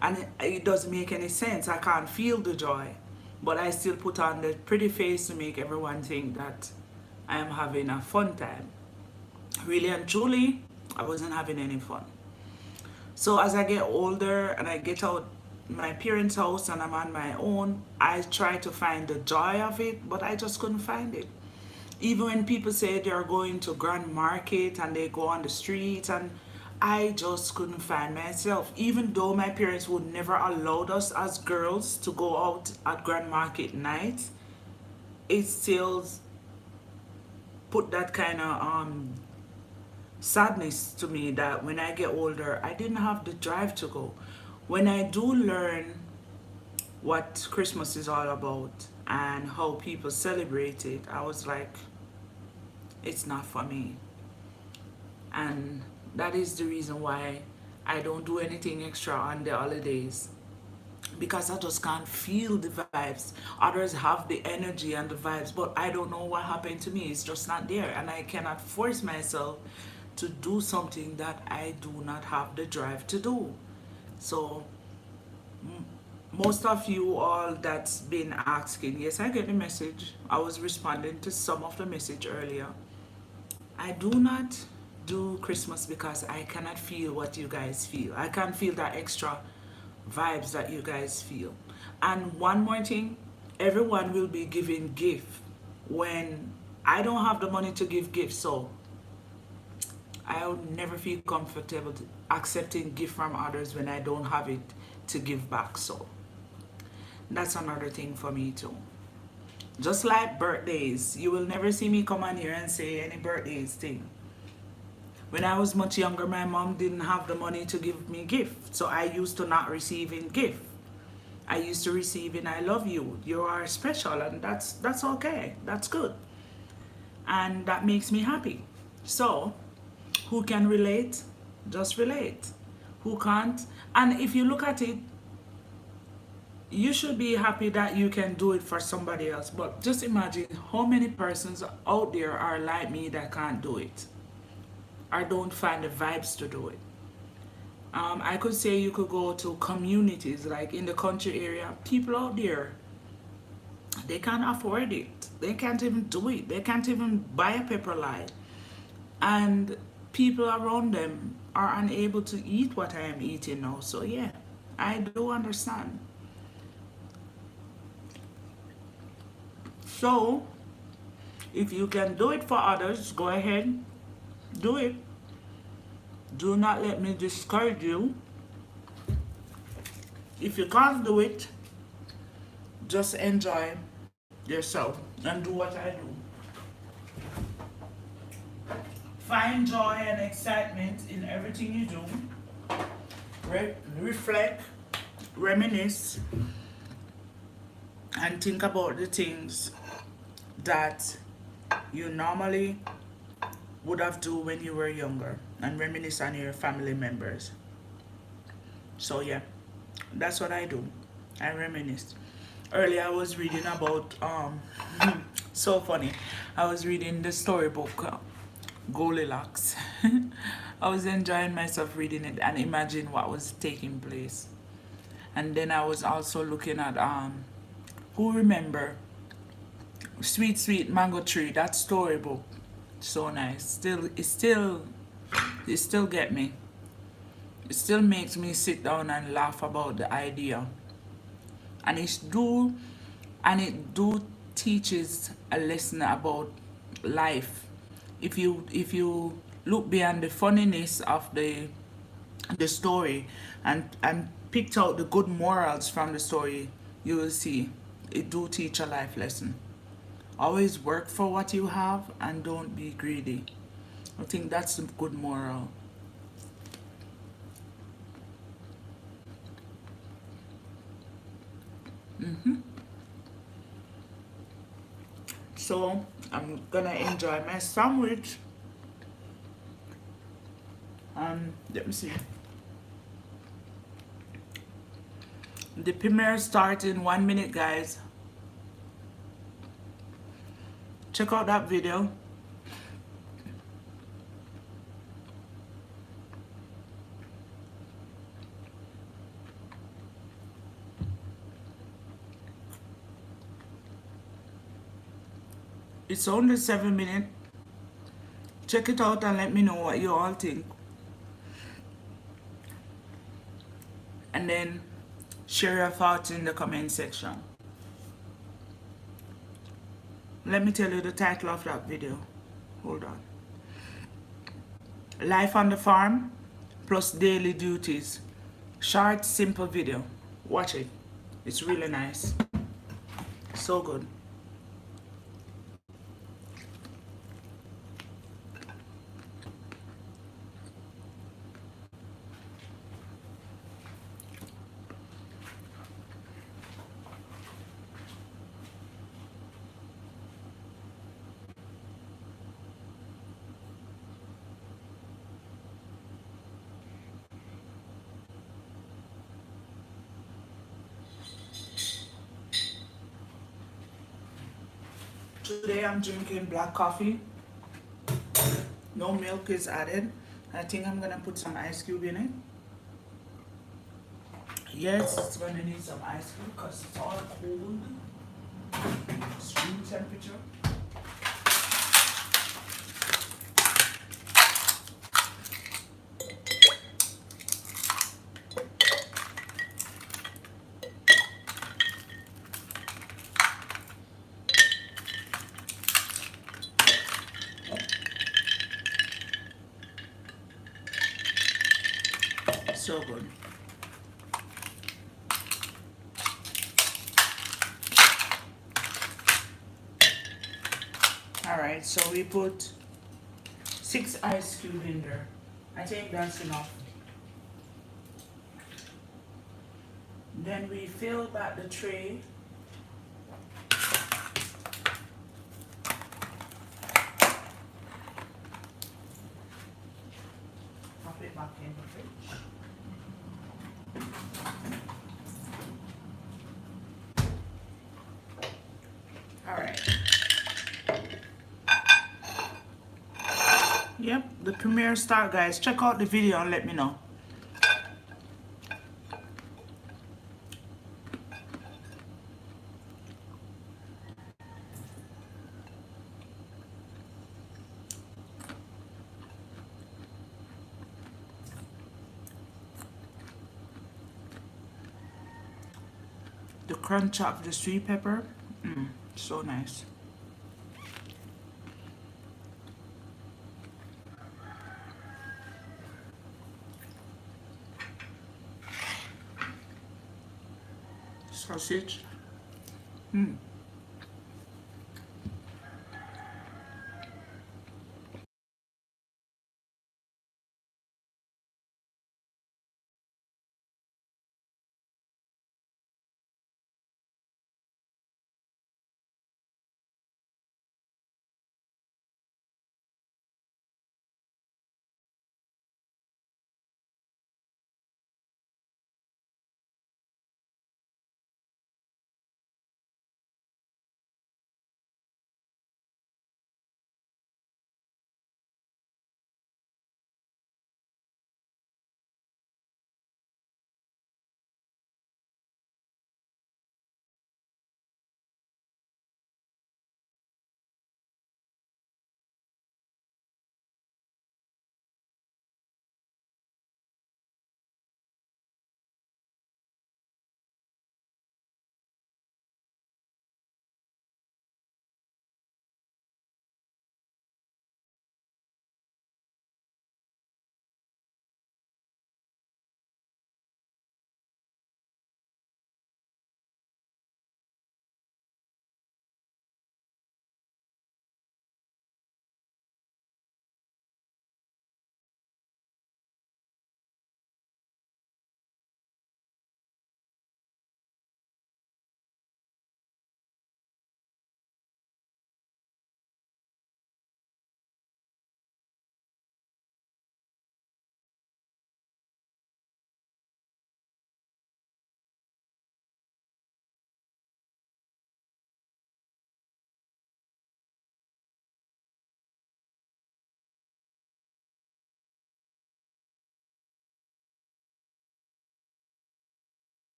And it doesn't make any sense. I can't feel the joy, but I still put on the pretty face to make everyone think that I am having a fun time. Really and truly, I wasn't having any fun. So as I get older and I get out my parents' house and I'm on my own, I try to find the joy of it, but I just couldn't find it. Even when people say they're going to Grand Market and they go on the streets, and I just couldn't find myself. Even though my parents would never allowed us as girls to go out at Grand Market night, it still put that kind of sadness to me that when I get older, I didn't have the drive to go. When I do learn what Christmas is all about and how people celebrate it, I was like, it's not for me. And that is the reason why I don't do anything extra on the holidays, because I just can't feel the vibes. Others have the energy and the vibes, but I don't know what happened to me. It's just not there, and I cannot force myself to do something that I do not have the drive to do. So most of you all that's been asking, yes, I get the message. I was responding to some of the message earlier. I do not do Christmas because I cannot feel what you guys feel. I can't feel that extra vibes that you guys feel. And one more thing, everyone will be giving gift when I don't have the money to give gifts, so I'll never feel comfortable accepting gift from others when I don't have it to give back. So that's another thing for me too. Just like birthdays, you will never see me come on here and say any birthdays thing. When I was much younger, my mom didn't have the money to give me gift, so I used to not receiving gift. I used to receiving I love you, you are special, and that's okay. That's good. And that makes me happy. So, who can relate? Just relate. Who can't? And if you look at it, you should be happy that you can do it for somebody else. But just imagine how many persons out there are like me that can't do it. I don't find the vibes to do it. I could say you could go to communities like in the country area. People out there, they can't afford it. They can't even do it. They can't even buy a pepper light. And people around them are unable to eat what I am eating now. So yeah, I do understand. So if you can do it for others, go ahead, do it. Do not let me discourage you. If you can't do it, just enjoy yourself and do what I do. Find joy and excitement in everything you do. Reflect, reminisce, and think about the things that you normally would have do when you were younger, and reminisce on your family members. So yeah, that's what I do. I reminisce. Earlier I was reading about so funny. I was reading the storybook Goldilocks. I was enjoying myself reading it and imagine what was taking place. And then I was also looking at who remember Sweet Sweet Mango Tree, that storybook. So nice. It still get me. It still makes me sit down and laugh about the idea. And it do teaches a lesson about life. If you look beyond the funniness of the story and picked out the good morals from the story, you will see it do teach a life lesson. Always work for what you have and don't be greedy. I think that's a good moral. So I'm gonna enjoy my sandwich. Let me see. The premiere starts in 1 minute, guys. Check out that video. It's only 7 minutes. Check it out and let me know what you all think. And then share your thoughts in the comment section. Let me tell you the title of that video. Hold on. Life on the farm plus daily duties. Short, simple video. Watch it. It's really nice. So good. Today I'm drinking black coffee. No milk is added. I think I'm gonna put some ice cube in it. Yes, it's gonna need some ice cube because it's all cold. It's room temperature. So good. Alright, so we put 6 ice cubes in there. I think that's enough. Then we fill back the tray. Pop it back in the fridge. Alright. Yep, the premiere start, guys. Check out the video and let me know. The crunch of the sweet pepper, so nice. Sausage.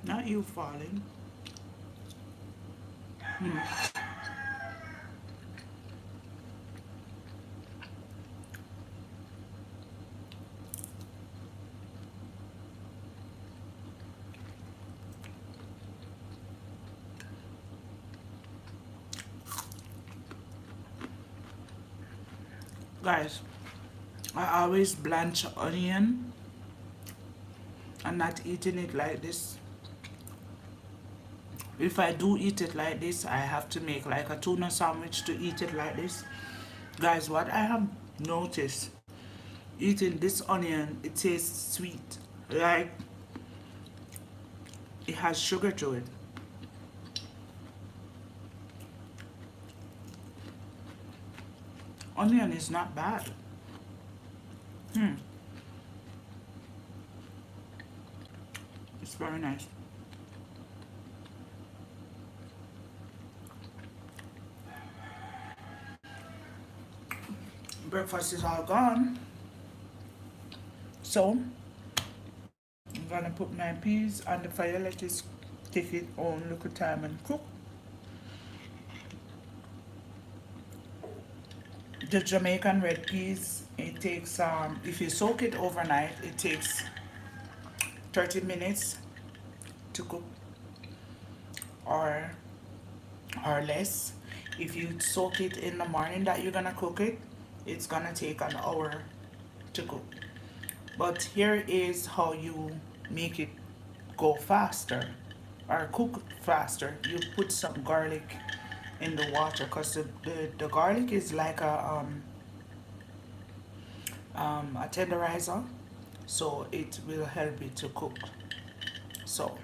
Not you falling. Guys, I always blanch onion and not eating it like this. If I do eat it like this, I have to make like a tuna sandwich to eat it like this. Guys, what I have noticed, eating this onion, it tastes sweet. Like it has sugar to it. Onion is not bad. It's very nice. Breakfast is all gone. So I'm gonna put my peas on the fire, let it take its own little time and cook. The Jamaican red peas, it takes if you soak it overnight, it takes 30 minutes to cook, or less. If you soak it in the morning that you're gonna cook it, it's gonna take an hour to cook. But here is how you make it go faster or cook faster. You put some garlic in the water because the garlic is like a tenderizer, so it will help it to cook. So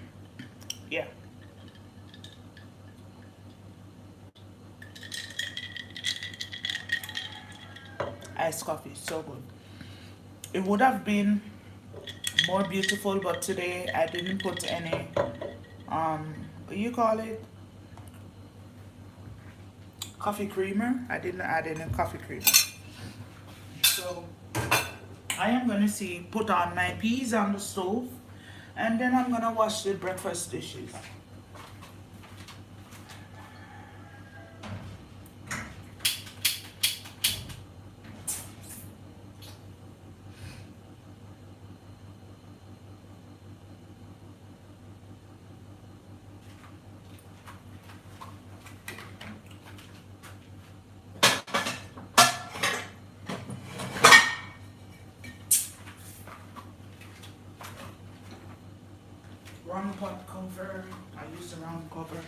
yeah, iced coffee is so good. It would have been more beautiful, but today I didn't put any what you call it, coffee creamer. I didn't add any coffee creamer. So I am gonna see put on my peas on the stove, and then I'm gonna wash the breakfast dishes. Round pot cover. I use the round cover.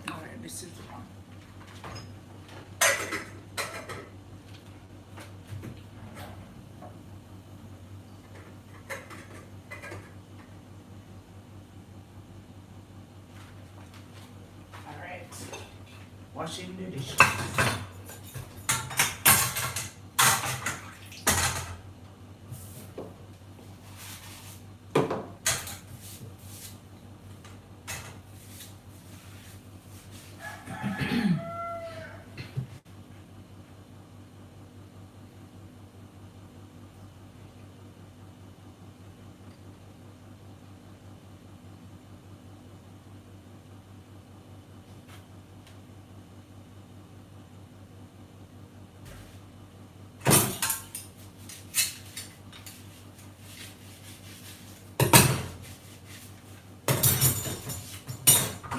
Alright, this is the one. Alright, washing the dishes.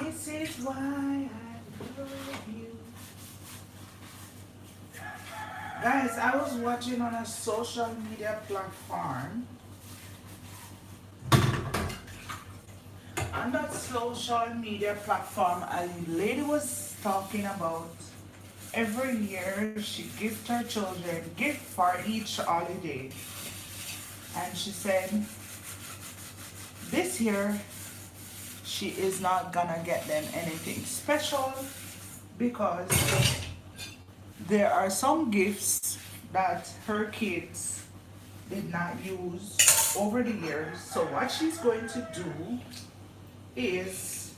This is why I love you. Guys, I was watching on a social media platform. On that social media platform, a lady was talking about every year she gives her children gift for each holiday. And she said this year she is not gonna get them anything special because there are some gifts that her kids did not use over the years. So what she's going to do is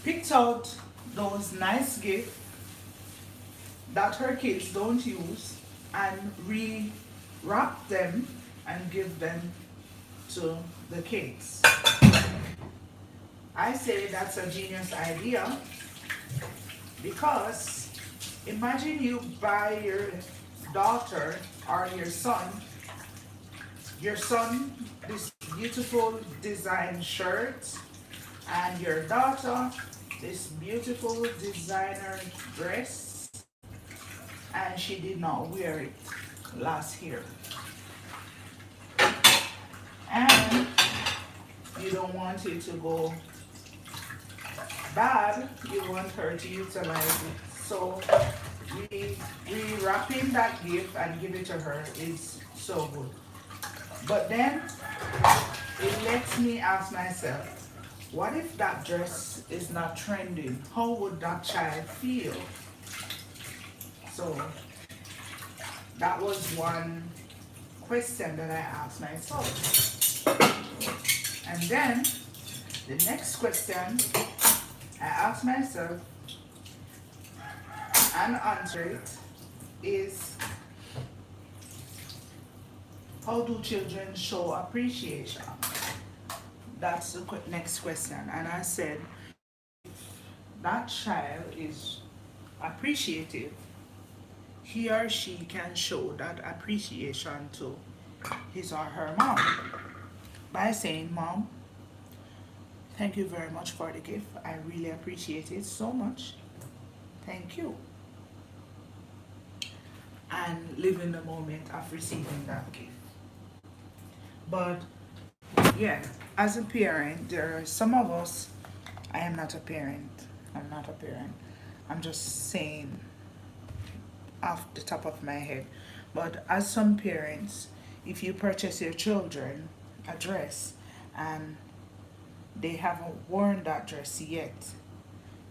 pick out those nice gifts that her kids don't use and re-wrap them and give them to the kids. I say that's a genius idea because imagine you buy your daughter or your son this beautiful design shirt, and your daughter this beautiful designer dress, and she did not wear it last year. And you don't want it to go bad, you want her to utilize it. So wrapping that gift and give it to her is so good. But then it lets me ask myself, what if that dress is not trending? How would that child feel? So that was one question that I asked myself. And then the next question I asked myself and answered it is, How do children show appreciation? That's the next question. And I said, that child is appreciative, he or she can show that appreciation to his or her mom by saying, Mom, thank you very much for the gift. I really appreciate it so much. Thank you. And live in the moment of receiving that gift. But yeah, as a parent, there are some of us, I am not a parent. I'm not a parent. I'm just saying off the top of my head. But as some parents, if you purchase your children a dress and they haven't worn that dress yet,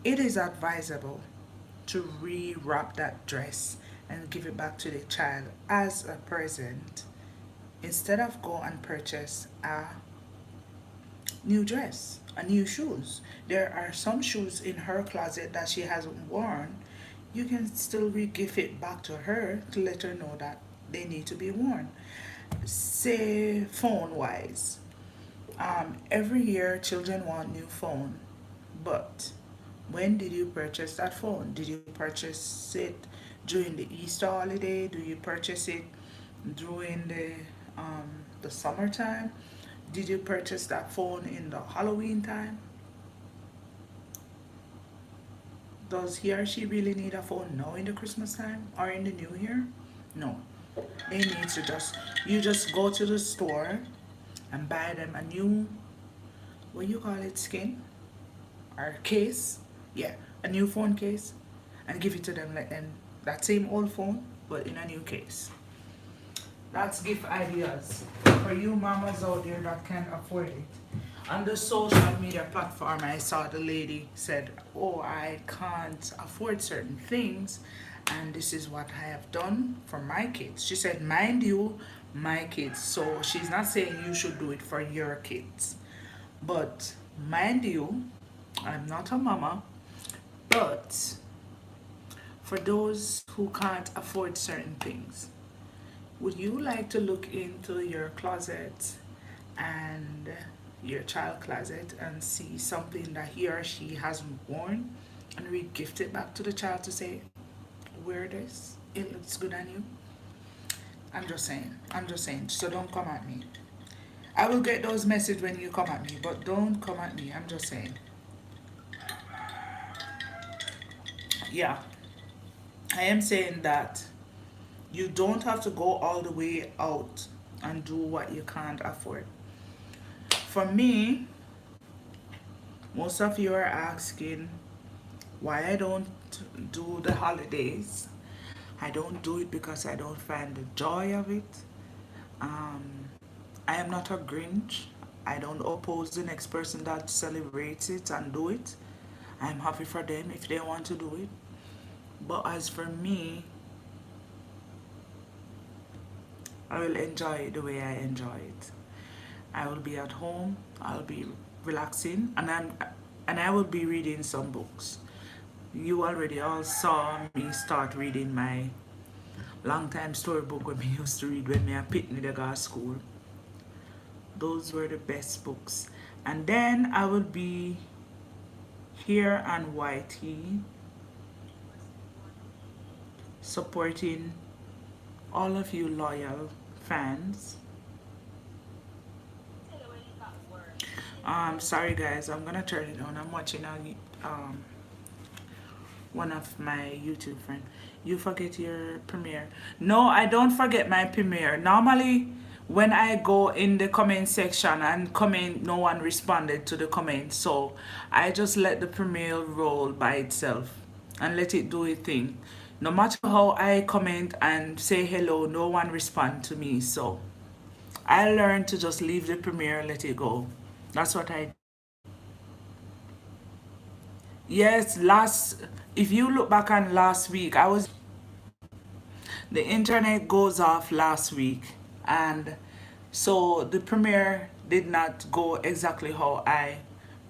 it is advisable to re-wrap that dress and give it back to the child as a present instead of go and purchase a new dress, a new shoes. There are some shoes in her closet that she hasn't worn. You can still re-give it back to her to let her know that they need to be worn. Say phone wise, every year children want new phone, but when did you purchase that phone? Did you purchase it during the Easter holiday? Do you purchase it during the summertime? Did you purchase that phone in the Halloween time? Does he or she really need a phone now in the Christmas time or in the New Year? No. They need to just, you just go to the store and buy them a new, what you call it, skin or case? Yeah, a new phone case, and give it to them like them that same old phone but in a new case. That's gift ideas for you mamas out there that can afford it. On the social media platform, I saw the lady said, "Oh, I can't afford certain things, and this is what I have done for my kids." She said, "Mind you, my kids." So she's not saying you should do it for your kids, but mind you, I'm not a mama, but for those who can't afford certain things, would you like to look into your closet and your child closet and see something that he or she hasn't worn and re-gift it back to the child to say, wear this, it looks good on you? I'm just saying. I'm just saying. So don't come at me. I will get those messages when you come at me, but don't come at me. I'm just saying. Yeah, I am saying that you don't have to go all the way out and do what you can't afford. For me, most of you are asking why I don't do the holidays. I don't do it because I don't find the joy of it. Um, I am not a Grinch. I don't oppose the next person that celebrates it and do it. I'm happy for them if they want to do it. But as for me, I will enjoy it the way I enjoy it. I will be at home. I'll be relaxing, and I will be reading some books. You already all saw me start reading my long time storybook when we used to read when me a pitney the go school. Those were the best books. And then I will be here on YT supporting all of you loyal fans. Sorry guys, I'm gonna turn it on. I'm watching one of my YouTube friend. You forget your premiere. No, I don't forget my premiere. Normally, when I go in the comment section and comment, no one responded to the comment. So I just let the premiere roll by itself and let it do its thing. No matter how I comment and say hello, no one respond to me. So I learned to just leave the premiere and let it go. That's what I. Yes, if you look back on last week, the internet goes off last week, and so the premiere did not go exactly how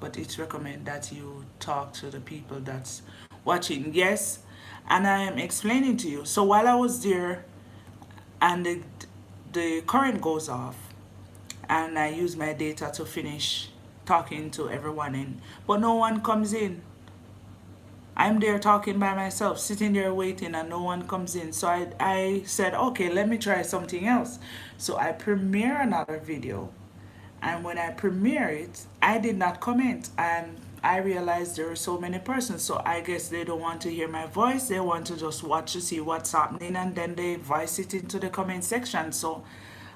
but it's recommend that you talk to the people that's watching. Yes, and I am explaining to you. So while I was there and the current goes off and I use my data to finish talking to everyone in, but no one comes in. I'm there talking by myself, sitting there waiting, and no one comes in. So I said, okay, let me try something else. So I premiere another video. And when I premiere it, I did not comment. And I realized there were so many persons. So I guess they don't want to hear my voice. They want to just watch to see what's happening. And then they voice it into the comment section. So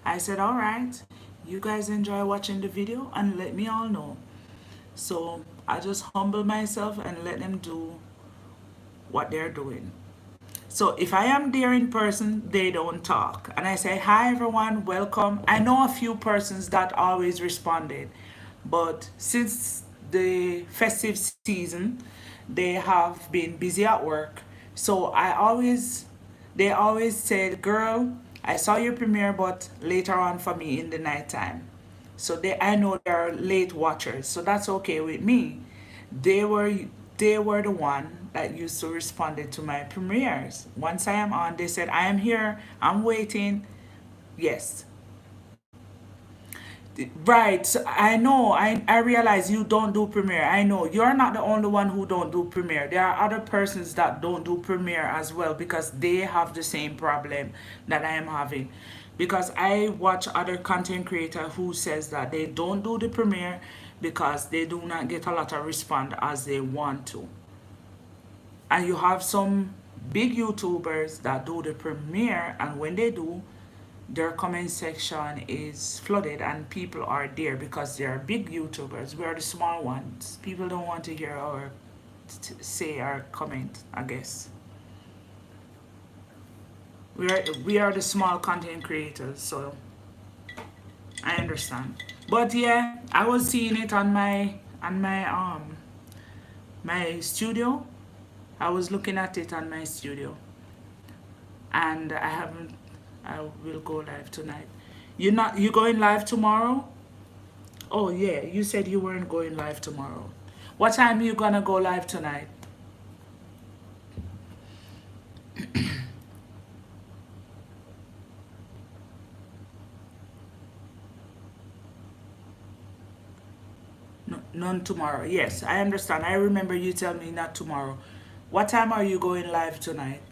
I said, all right, you guys enjoy watching the video and let me all know. So I just humble myself and let them do what they're doing. So if I am there in person, they don't talk. And I say, hi everyone, welcome. I know a few persons that always responded, but since the festive season, they have been busy at work. So they always said, girl, I saw your premiere, but later on for me in the nighttime. So I know they're late watchers, so that's okay with me. They were they were the one that used to responded to my premieres. Once I am on, they said, I am here, I'm waiting. Yes. Right. So I know. I realize you don't do premiere. I know. You're not the only one who don't do premiere. There are other persons that don't do premiere as well because they have the same problem that I am having. Because I watch other content creator who says that they don't do the premiere because they do not get a lot of response as they want to. And you have some big YouTubers that do the premiere, and when they do, their comment section is flooded and people are there because they are big YouTubers. We are the small ones. People don't want to hear our say or comment, I guess. We are the small content creators, so I understand. But yeah, I was seeing it on my studio. I was looking at it on my studio, and I haven't. I will go live tonight. You going live tomorrow? Oh yeah, you said you weren't going live tomorrow. What time are you gonna go live tonight? No, none tomorrow. Yes, I understand. I remember you tell me not tomorrow. What time are you going live tonight?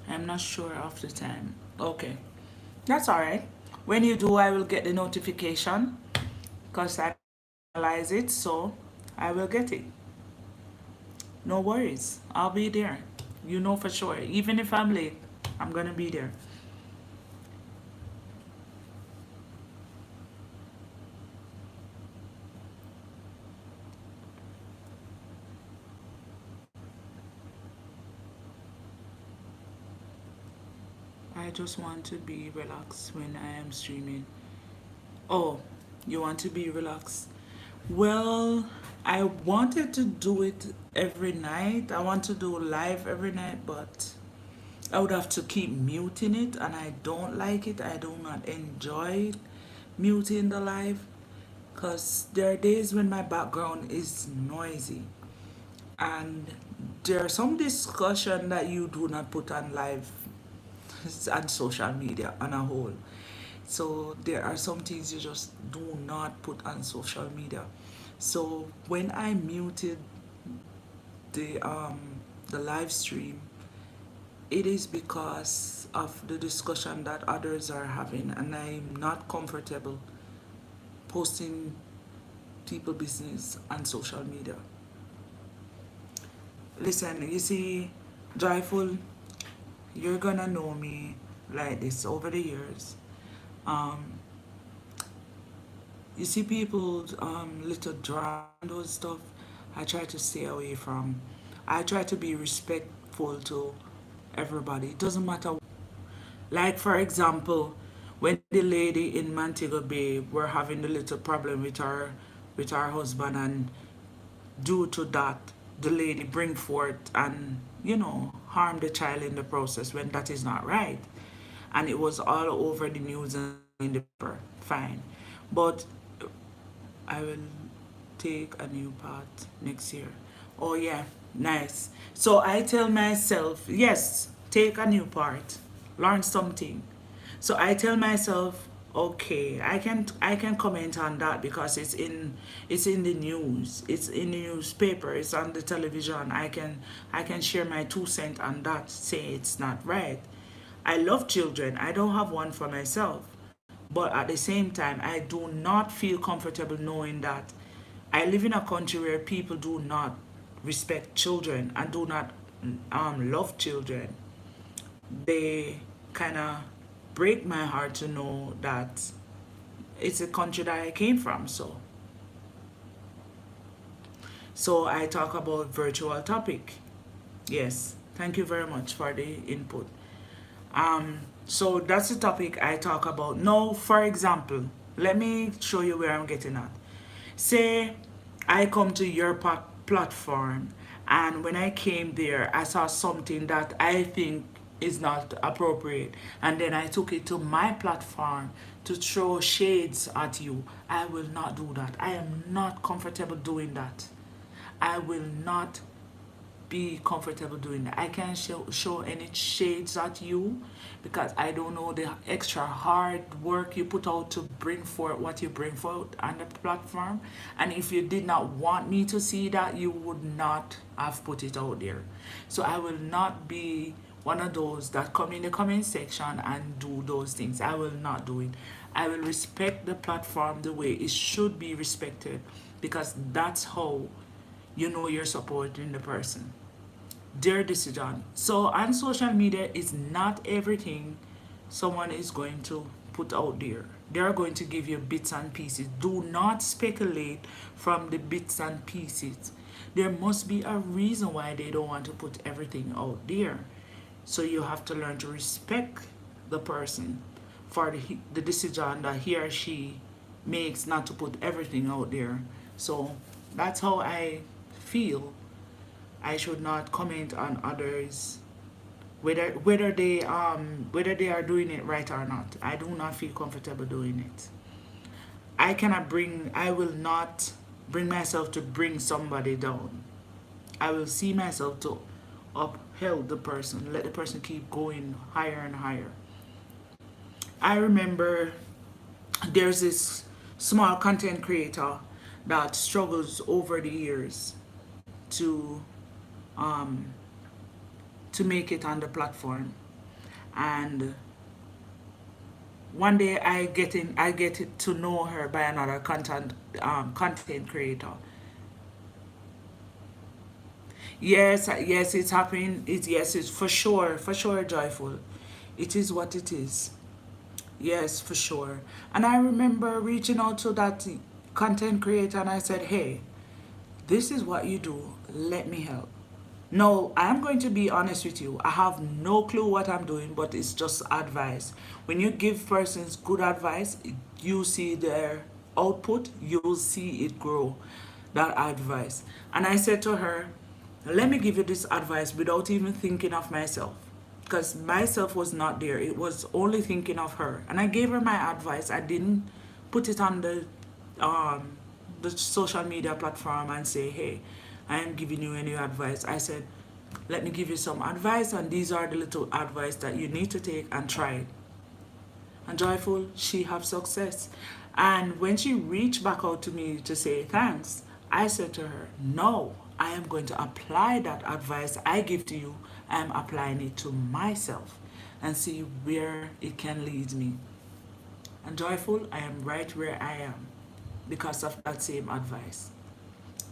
I'm not sure of the time. Okay, that's all right. When you do, I will get the notification because I analyze it, so I will get it. No worries. I'll be there. You know for sure. Even if I'm late, I'm gonna be there. I just want to be relaxed when I am streaming. Oh, you want to be relaxed? Well, I wanted to do it every night. I want to do live every night, but I would have to keep muting it, and I don't like it. I do not enjoy muting the live because there are days when my background is noisy, and there are some discussion that you do not put on live and social media on a whole. So there are some things you just do not put on social media. So when I muted the live stream, it is because of the discussion that others are having, and I'm not comfortable posting people business on social media. Listen, you see, Joyful, you're gonna know me like this over the years. Um, you see people's little drama and those stuff, I try to stay away from. I try to be respectful to everybody. It doesn't matter. Like for example, when the lady in Montego Bay were having a little problem with her husband, and due to that, the lady bring forth and harm the child in the process when that is not right, and it was all over the news and in the paper. Fine, but I will take a new path next year. Oh yeah, nice. So I tell myself, yes, take a new part, learn something. So I tell myself, okay, I can comment on that because it's in the news, it's in the newspaper, it's on the television. I can share my 2 cents on that, say it's not right. I love children. I don't have one for myself. But at the same time, I do not feel comfortable knowing that I live in a country where people do not respect children and do not love children. They kind of break my heart to know that it's a country that I came from. So I talk about virtual topic. Yes, thank you very much for the input. So that's the topic I talk about. Now, for example, let me show you where I'm getting at. Say I come to your platform, and when I came there, I saw something that I think is not appropriate, and then I took it to my platform to throw shades at you. I will not do that. I am not comfortable doing that. I will not be comfortable doing that. I can't show any shades at you because I don't know the extra hard work you put out to bring forth what you bring forth on the platform. And if you did not want me to see that, you would not have put it out there. So I will not be one of those that come in the comment section and do those things. I will not do it. I will respect the platform the way it should be respected because that's how you know you're supporting the person, their decision. So on social media is not everything someone is going to put out there. They are going to give you bits and pieces. Do not speculate from the bits and pieces. There must be a reason why they don't want to put everything out there. So you have to learn to respect the person for the decision that he or she makes not to put everything out there. So that's how I feel I should not comment on others whether they are doing it right or not. I do not feel comfortable doing it. I will not bring myself to bring somebody down. I will see myself to uphold the person, let the person keep going higher and higher. I remember there's this small content creator that struggles over the years to um, to make it on the platform. And one day I get to know her by another content creator. Yes, it's happening. It's for sure joyful. It is what it is. Yes, for sure. And I remember reaching out to that content creator and I said, "Hey, this is what you do. Let me help." No, I'm going to be honest with you. I have no clue what I'm doing, but it's just advice. When you give persons good advice, you see their output, you'll see it grow, that advice. And I said to her, let me give you this advice without even thinking of myself. Because myself was not there, it was only thinking of her. And I gave her my advice. I didn't put it on the social media platform and say, hey, I am giving you any advice. I said, let me give you some advice, and these are the little advice that you need to take and try it. And joyful, she have success. And when she reached back out to me to say thanks, I said to her, no, I am going to apply that advice I give to you. I am applying it to myself and see where it can lead me. And joyful, I am right where I am because of that same advice.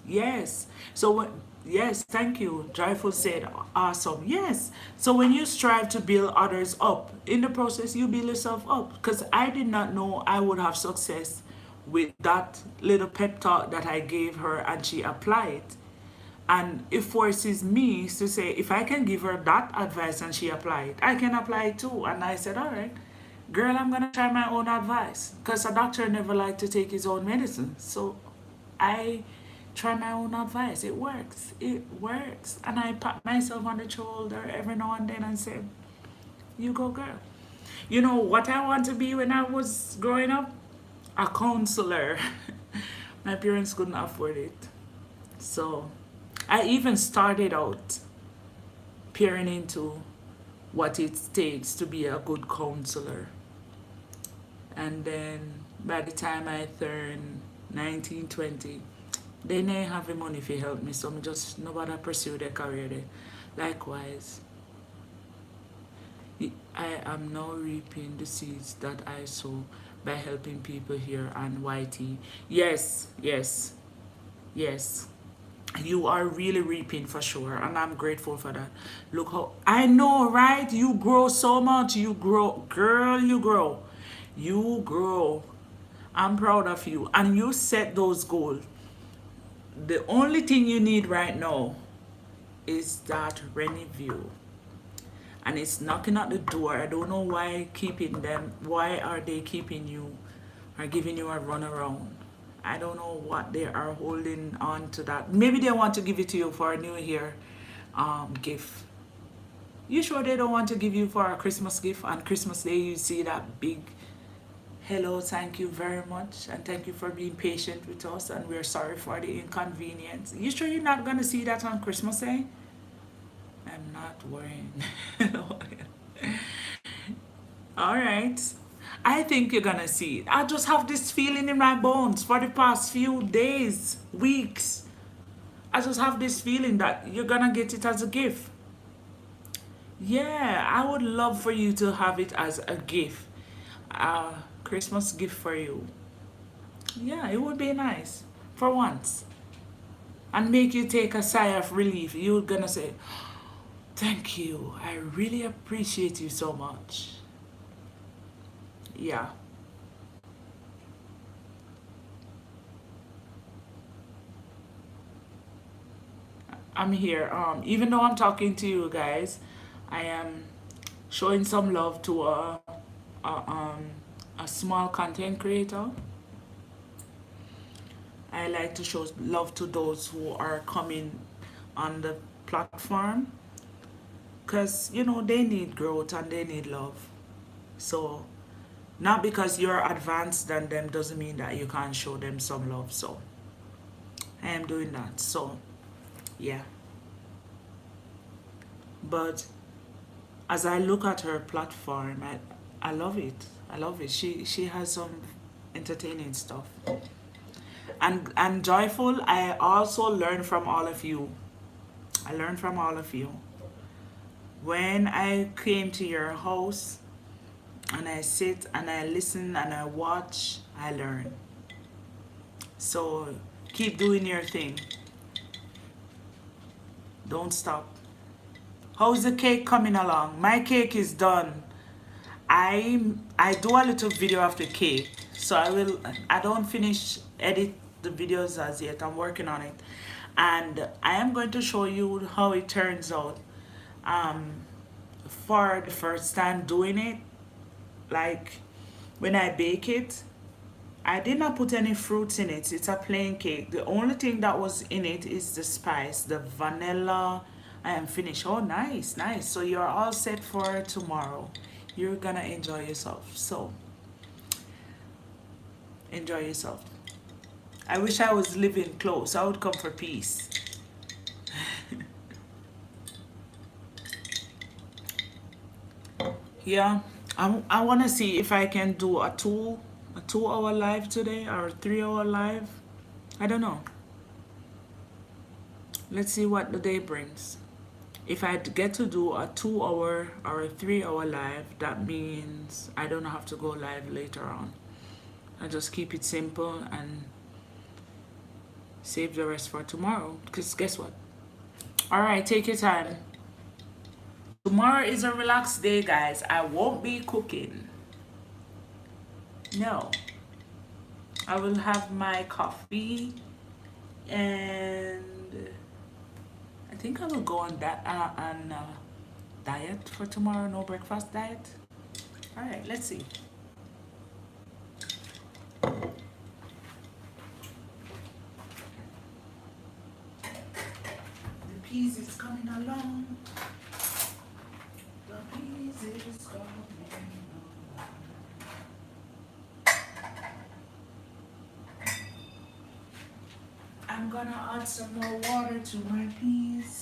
Yes. So yes, thank you. Joyful said, awesome. Yes. So when you strive to build others up, in the process you build yourself up. Because I did not know I would have success with that little pep talk that I gave her and she applied. And it forces me to say, if I can give her that advice and she applied, I can apply it too. And I said, all right, girl, I'm gonna try my own advice. Because a doctor never liked to take his own medicine. So I try my own advice. It works. It works. And I pat myself on the shoulder every now and then and say, you go, girl. You know what I want to be when I was growing up? A counselor. My parents couldn't afford it. So I even started out peering into what it takes to be a good counselor. And then by the time I turned 19, 20, they didn't have the money to help me, so I just nobody pursue their career there. Likewise, I am now reaping the seeds that I sow by helping people here on YT. Yes, yes, yes. You are really reaping for sure, and I'm grateful for that. Look how I know, right? You grow so much. You grow, girl, you grow. You grow. I'm proud of you. And you set those goals. The only thing you need right now is that review. And it's knocking at the door. I don't know why keeping them. Why are they keeping you or giving you a runaround? I don't know what they are holding on to that. Maybe they want to give it to you for a New Year gift. You sure they don't want to give you for a Christmas gift? On Christmas Day, you see that big hello, thank you very much, and thank you for being patient with us, and we're sorry for the inconvenience. You sure you're not gonna see that on Christmas Day? I'm not worrying. All right. I think you're gonna see it. I just have this feeling in my bones for the past few days, weeks. I just have this feeling that you're gonna get it as a gift. Yeah, I would love for you to have it as a gift. A Christmas gift for you. Yeah, it would be nice. For once. And make you take a sigh of relief. You're gonna say, thank you. I really appreciate you so much. Yeah. I'm here. Even though I'm talking to you guys, I am showing some love to a um a small content creator. I like to show love to those who are coming on the platform because they need growth and they need love. So not because you're advanced than them doesn't mean that you can't show them some love. So I am doing that. So yeah. But as I look at her platform, I love it. I love it. She has some entertaining stuff. And joyful, I also learn from all of you. I learn from all of you. When I came to your house and I sit and I listen and I watch, I learn. So keep doing your thing. Don't stop. How's the cake coming along? My cake is done. I do a little video of the cake, so I don't finish edit the videos as yet. I'm working on it, and I am going to show you how it turns out. Um, for the first time doing it, like when I bake it, I did not put any fruits in it. It's a plain cake. The only thing that was in it is the spice, the vanilla. I am finished. Oh, nice, nice. So you're all set for tomorrow. You're gonna enjoy yourself. So enjoy yourself. I wish I was living close. I would come for peace. Yeah, I want to see if I can do a 2 hour live today or a 3 hour live. I don't know. Let's see what the day brings. If I get to do a 2 hour or a 3 hour live, that means I don't have to go live later on. I just keep it simple and save the rest for tomorrow. Because guess what? All right, take your time. Tomorrow is a relaxed day, guys. I won't be cooking. No. I will have my coffee and I think I will go on that diet for tomorrow. No breakfast diet. All right, let's see. The peas is coming along. The peas is coming along. I'm I'm gonna add some more water to my peas.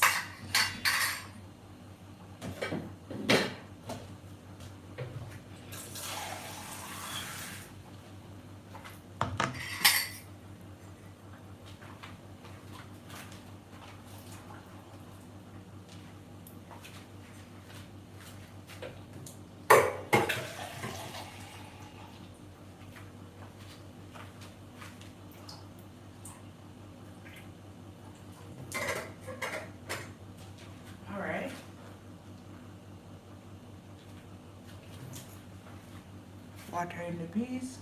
All right. Water in the peas.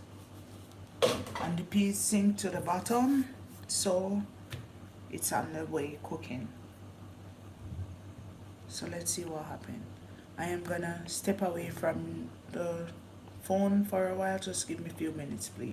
And the peas sink to the bottom. So it's on the way cooking. So let's see what happened. I am gonna step away from the phone for a while. Just give me a few minutes, please.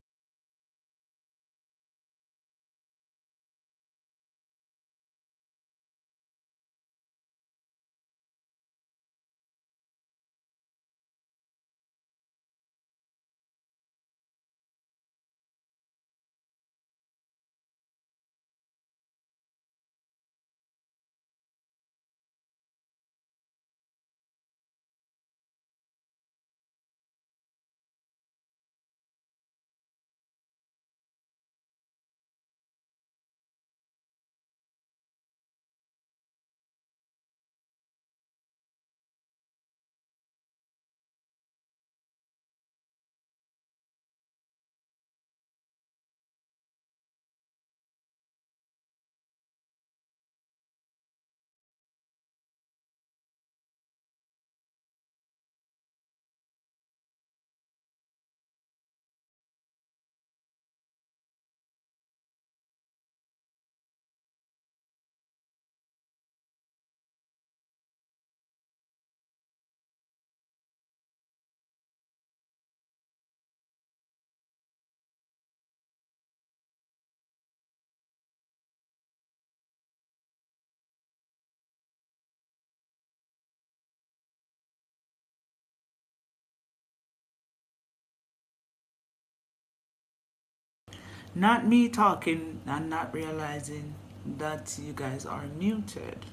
Not me talking and not realizing that you guys are muted.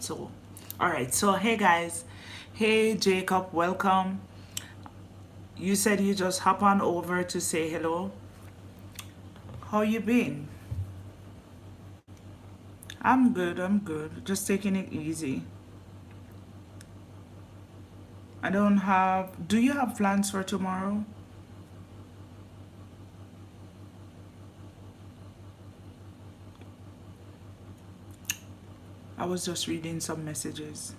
So, all right. So, hey guys. Hey Jacob, welcome. You said you just hop on over to say hello. How you been? I'm good. I'm good. Just taking it easy. I don't have. Do you have plans for tomorrow? I was just reading some messages.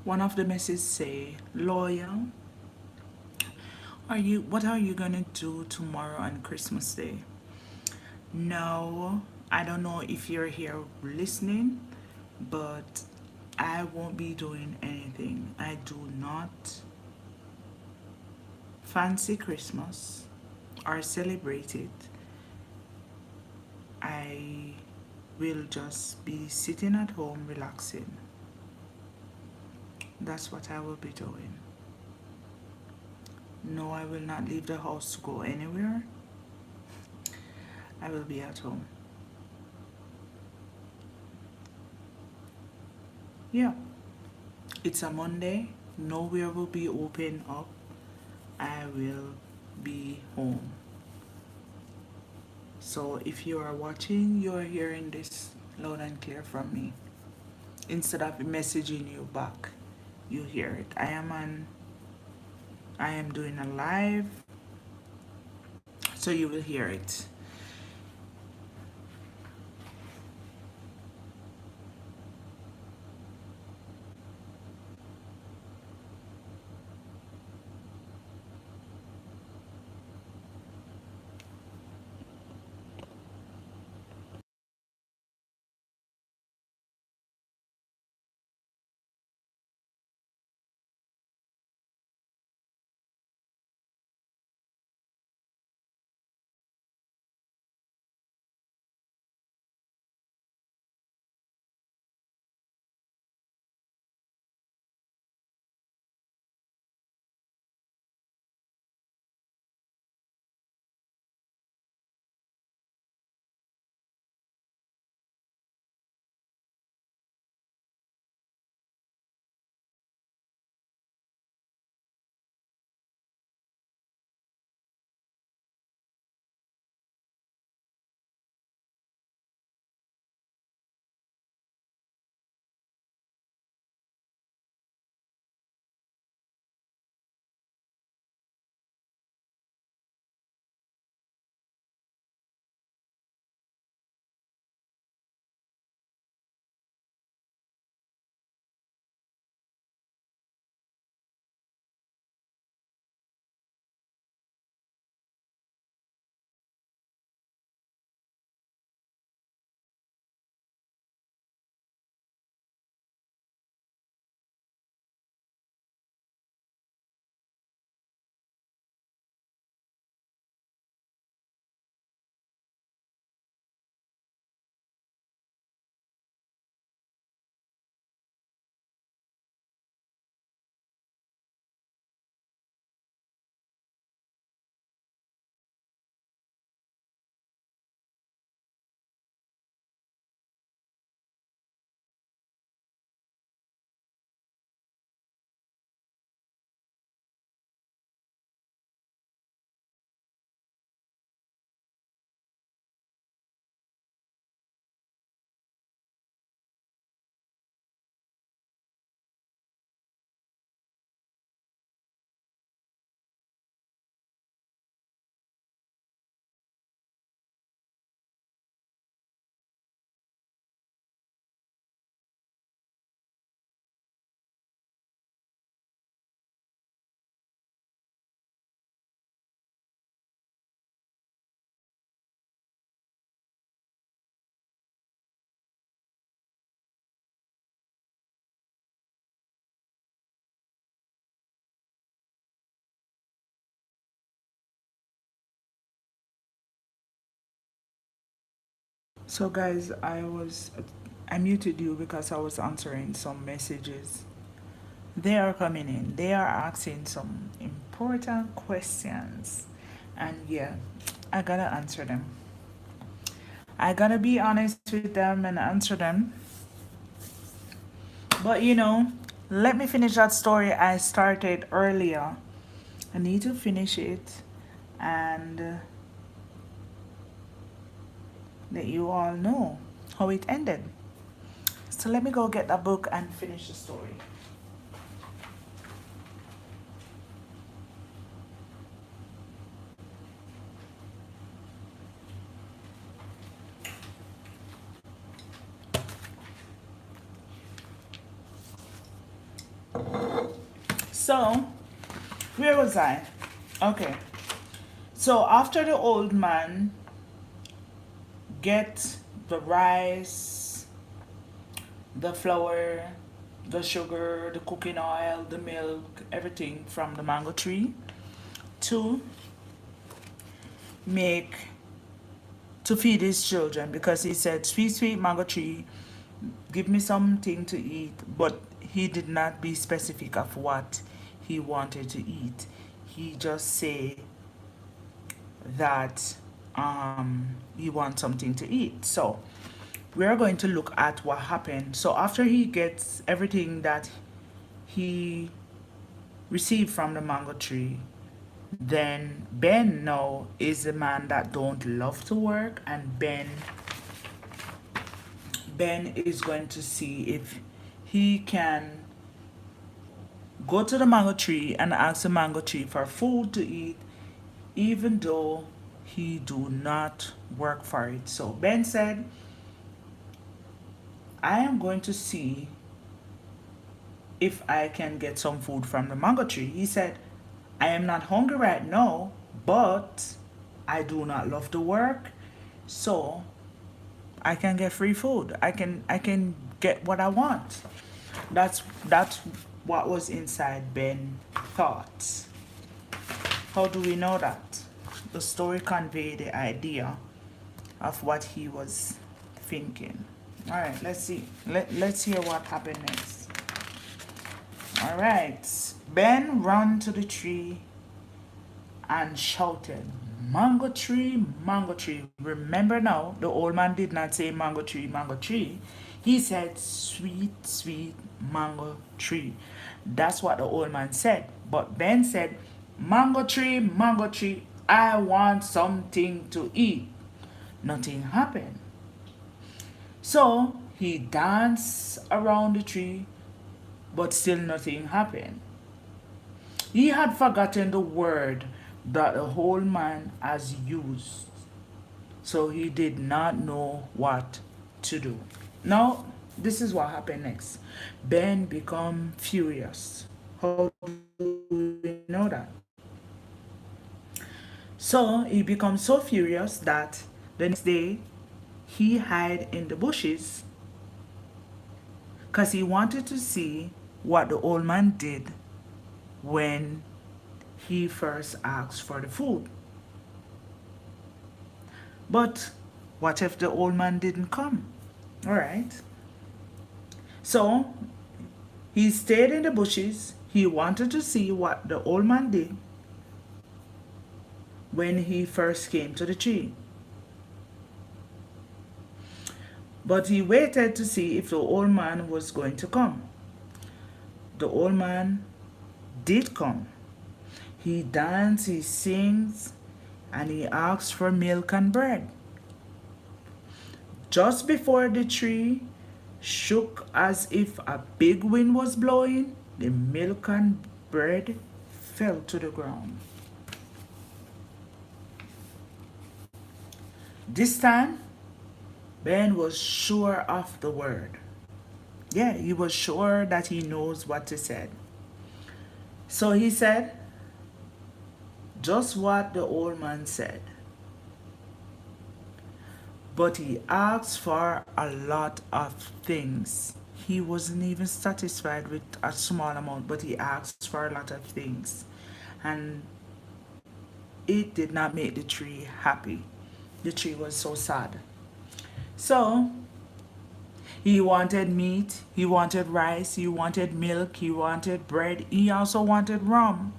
One of the messages say, "Loyal, are you? What are you gonna do tomorrow on Christmas Day?" No, I don't know if you're here listening, but I won't be doing anything. I do not fancy Christmas or celebrate it. I will just be sitting at home relaxing. That's what I will be doing. No, I will not leave the house to go anywhere. I will be at home. Yeah, it's a Monday. Nowhere will be open up. I will be home. So if you are watching, you are hearing this loud and clear from me. Instead of messaging you back, you hear it. I am doing a live, so you will hear it. So, guys, I muted you because I was answering some messages. They are coming in. They are asking some important questions. And yeah, I gotta answer them. I gotta be honest with them and answer them. But let me finish that story I started earlier. I need to finish it and let you all know how it ended. So let me go get that book and finish the story. So, where was I? Okay. So after the old man get the rice, the flour, the sugar, the cooking oil, the milk, everything from the mango tree to make to feed his children because he said, "Sweet, sweet mango tree, give me something to eat." But he did not be specific of what he wanted to eat. He just say that he wants something to eat. So we are going to look at what happened. So after he gets everything that he received from the mango tree, then Ben now is a man that don't love to work, and Ben is going to see if he can go to the mango tree and ask the mango tree for food to eat, even though he do not work for it. So Ben said, I am going to see if I can get some food from the mango tree. He said, I am not hungry right now, but I do not love to work, so I can get free food. I can get what I want. That's what was inside Ben thoughts. How do we know that? The story conveyed the idea of what he was thinking. All right, let's see. Let's hear what happened next. All right. Ben ran to the tree and shouted, Mango tree, mango tree. Remember now, the old man did not say mango tree, mango tree. He said, sweet, sweet mango tree. That's what the old man said. But Ben said, mango tree, I want something to eat. Nothing happened. So he danced around the tree, but still nothing happened. He had forgotten the word that the whole man has used, so he did not know what to do. Now, this is what happened next. Ben became furious. How do we know that? So he becomes so furious that the next day he hid in the bushes because he wanted to see what the old man did when he first asked for the food. But what if the old man didn't come? All right. So he stayed in the bushes. He wanted to see what the old man did when he first came to the tree. But he waited to see if the old man was going to come. The old man did come. He dances, he sings, and he asks for milk and bread. Just before the tree shook as if a big wind was blowing, the milk and bread fell to the ground. This time, Ben was sure of the word. Yeah, he was sure that he knows what to say. So he said just what the old man said. But he asked for a lot of things. He wasn't even satisfied with a small amount, but he asked for a lot of things. And it did not make the tree happy. The tree was so sad. So he wanted meat, he wanted rice, he wanted milk, he wanted bread, he also wanted rum.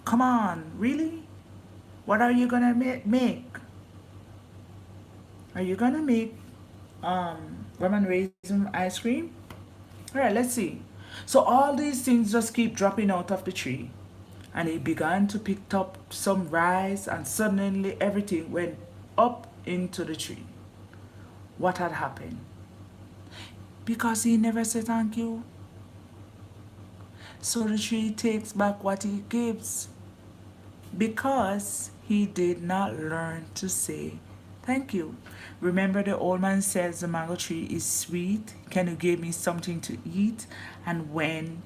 Come on, really? What are you gonna make? Are you gonna make rum and raisin ice cream? Alright, let's see. So all these things just keep dropping out of the tree. And he began to pick up some rice, and suddenly everything went up into the tree. What had happened? Because he never said thank you. So the tree takes back what he gives. Because he did not learn to say thank you. Remember, the old man says the mango tree is sweet. Can you give me something to eat? And when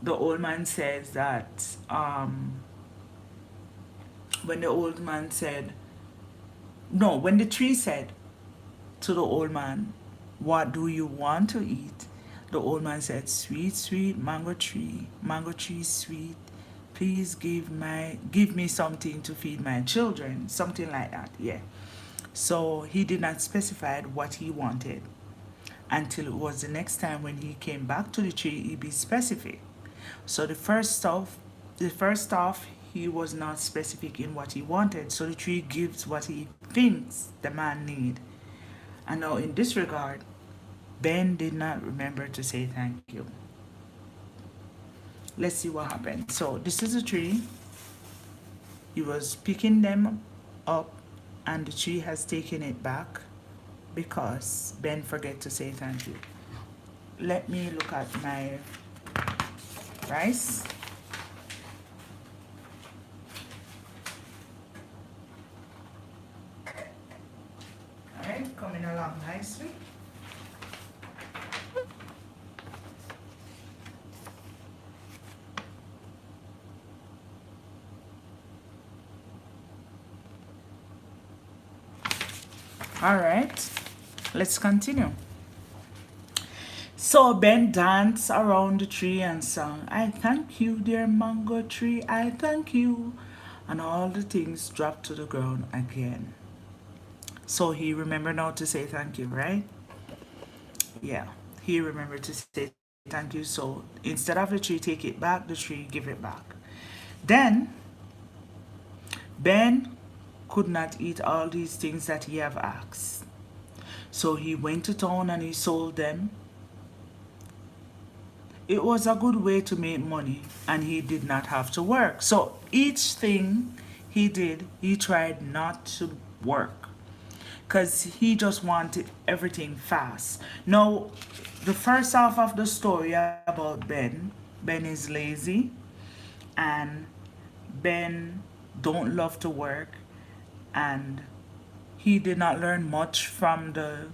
the old man says that, when the old man said, no, when the tree said to the old man, what do you want to eat? The old man said, sweet, sweet mango tree sweet. Please give me something to feed my children. Something like that, yeah. So he did not specify what he wanted until it was the next time when he came back to the tree, he be specific. So the first off, he was not specific in what he wanted. So the tree gives what he thinks the man need. And now in this regard, Ben did not remember to say thank you. Let's see what happened. So this is a tree. He was picking them up, and the tree has taken it back because Ben forget to say thank you. Let me look at my rice. Alright, coming along nicely. Alright, let's continue. So Ben danced around the tree and sang, I thank you, dear mango tree, I thank you. And all the things dropped to the ground again. So he remembered now to say thank you, right? Yeah, he remembered to say thank you. So instead of the tree take it back, the tree give it back. Then Ben could not eat all these things that he have asked. So he went to town and he sold them. It was a good way to make money, and he did not have to work. So each thing he did, he tried not to work because he just wanted everything fast. Now, the first half of the story about Ben is lazy, and Ben don't love to work, and he did not learn much from the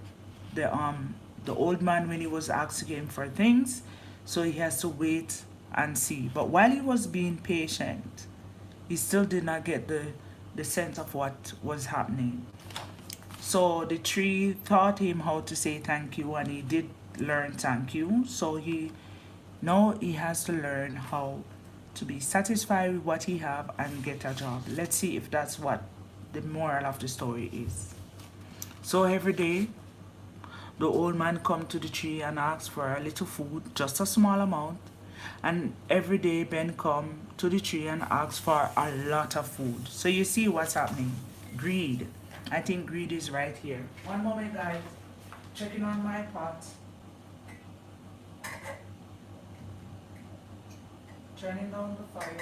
old man when he was asking him for things. So he has to wait and see. But while he was being patient, he still did not get the sense of what was happening. So the tree taught him how to say thank you, and he did learn thank you. So now he has to learn how to be satisfied with what he have and get a job. Let's see if that's what the moral of the story is. So every day the old man come to the tree and ask for a little food, just a small amount. And every day Ben come to the tree and ask for a lot of food. So you see what's happening. Greed. I think greed is right here. One moment, guys. Checking on my pot. Turning down the fire.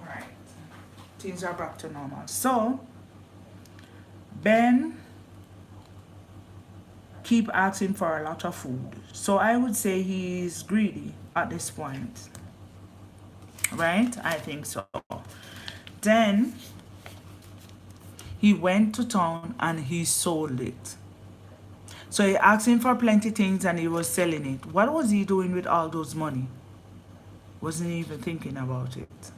Alright. Things are back to normal. So Ben keep asking for a lot of food. So I would say he's greedy at this point. Right? I think so. Then he went to town and he sold it. So he asked him for plenty things and he was selling it. What was he doing with all those money? Wasn't even thinking about it.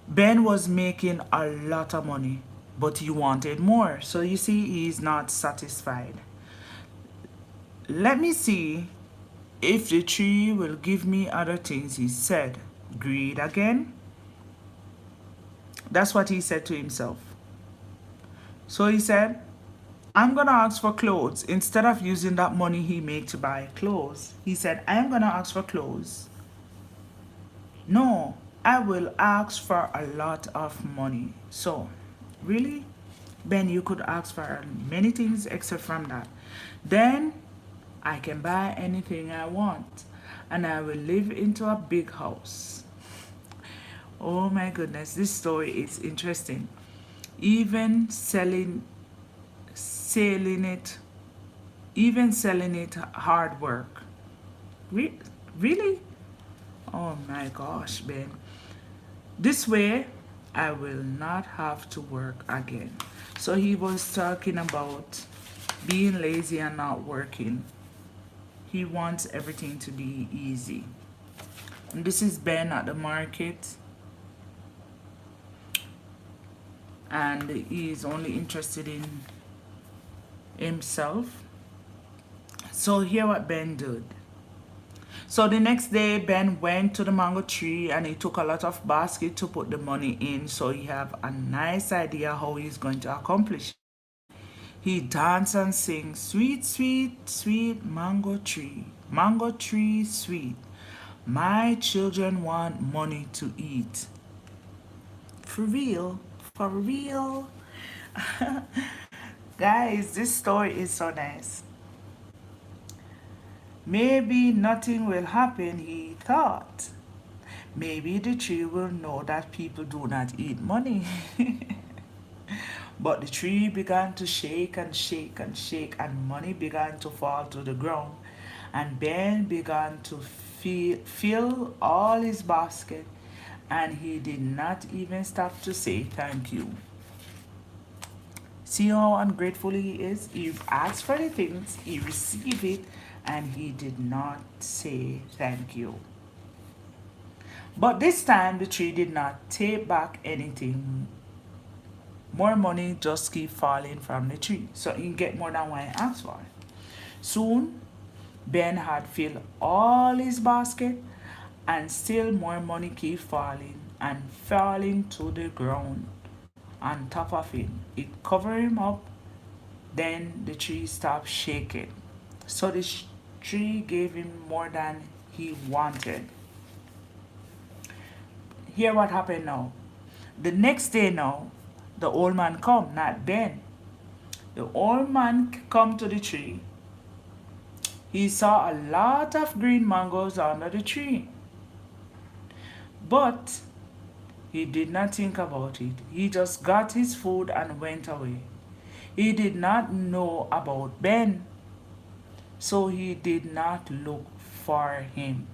Ben was making a lot of money, but he wanted more. So you see, he's not satisfied. Let me see if the tree will give me other things, he said. Greed again? That's what he said to himself. So he said, I'm gonna ask for clothes instead of using that money he made to buy clothes. He said, I'm gonna ask for clothes. No, I will ask for a lot of money. So, really, Ben, you could ask for many things except from that. Then I can buy anything I want and I will live into a big house. Oh my goodness, this story is interesting. Even selling it, even selling it hard work. Re- really? Oh my gosh, Ben. This way, I will not have to work again. So he was talking about being lazy and not working. He wants everything to be easy. And this is Ben at the market, and he is only interested in himself. So here what Ben did. So the next day Ben went to the mango tree and he took a lot of basket to put the money in, so he have a nice idea how he's going to accomplish. He dance and sing, sweet, sweet, sweet mango tree sweet. My children want money to eat. For real, for real. Guys, this story is so nice. Maybe nothing will happen, he thought. Maybe the tree will know that people do not eat money. But the tree began to shake and shake and shake, and money began to fall to the ground. And Ben began to fill all his basket, and he did not even stop to say thank you. See how ungrateful he is? He asked for the things, he received it, and he did not say thank you. But this time the tree did not take back anything. More money just keep falling from the tree. So he get more than what he asked for. Soon Ben had filled all his basket and still more money keep falling and falling to the ground on top of him. It covered him up. Then the tree stopped shaking. So the tree gave him more than he wanted. Hear what happened now. The next day now, the old man come, not Ben. The old man come to the tree. He saw a lot of green mangoes under the tree. But he did not think about it. He just got his food and went away. He did not know about Ben, so he did not look for him.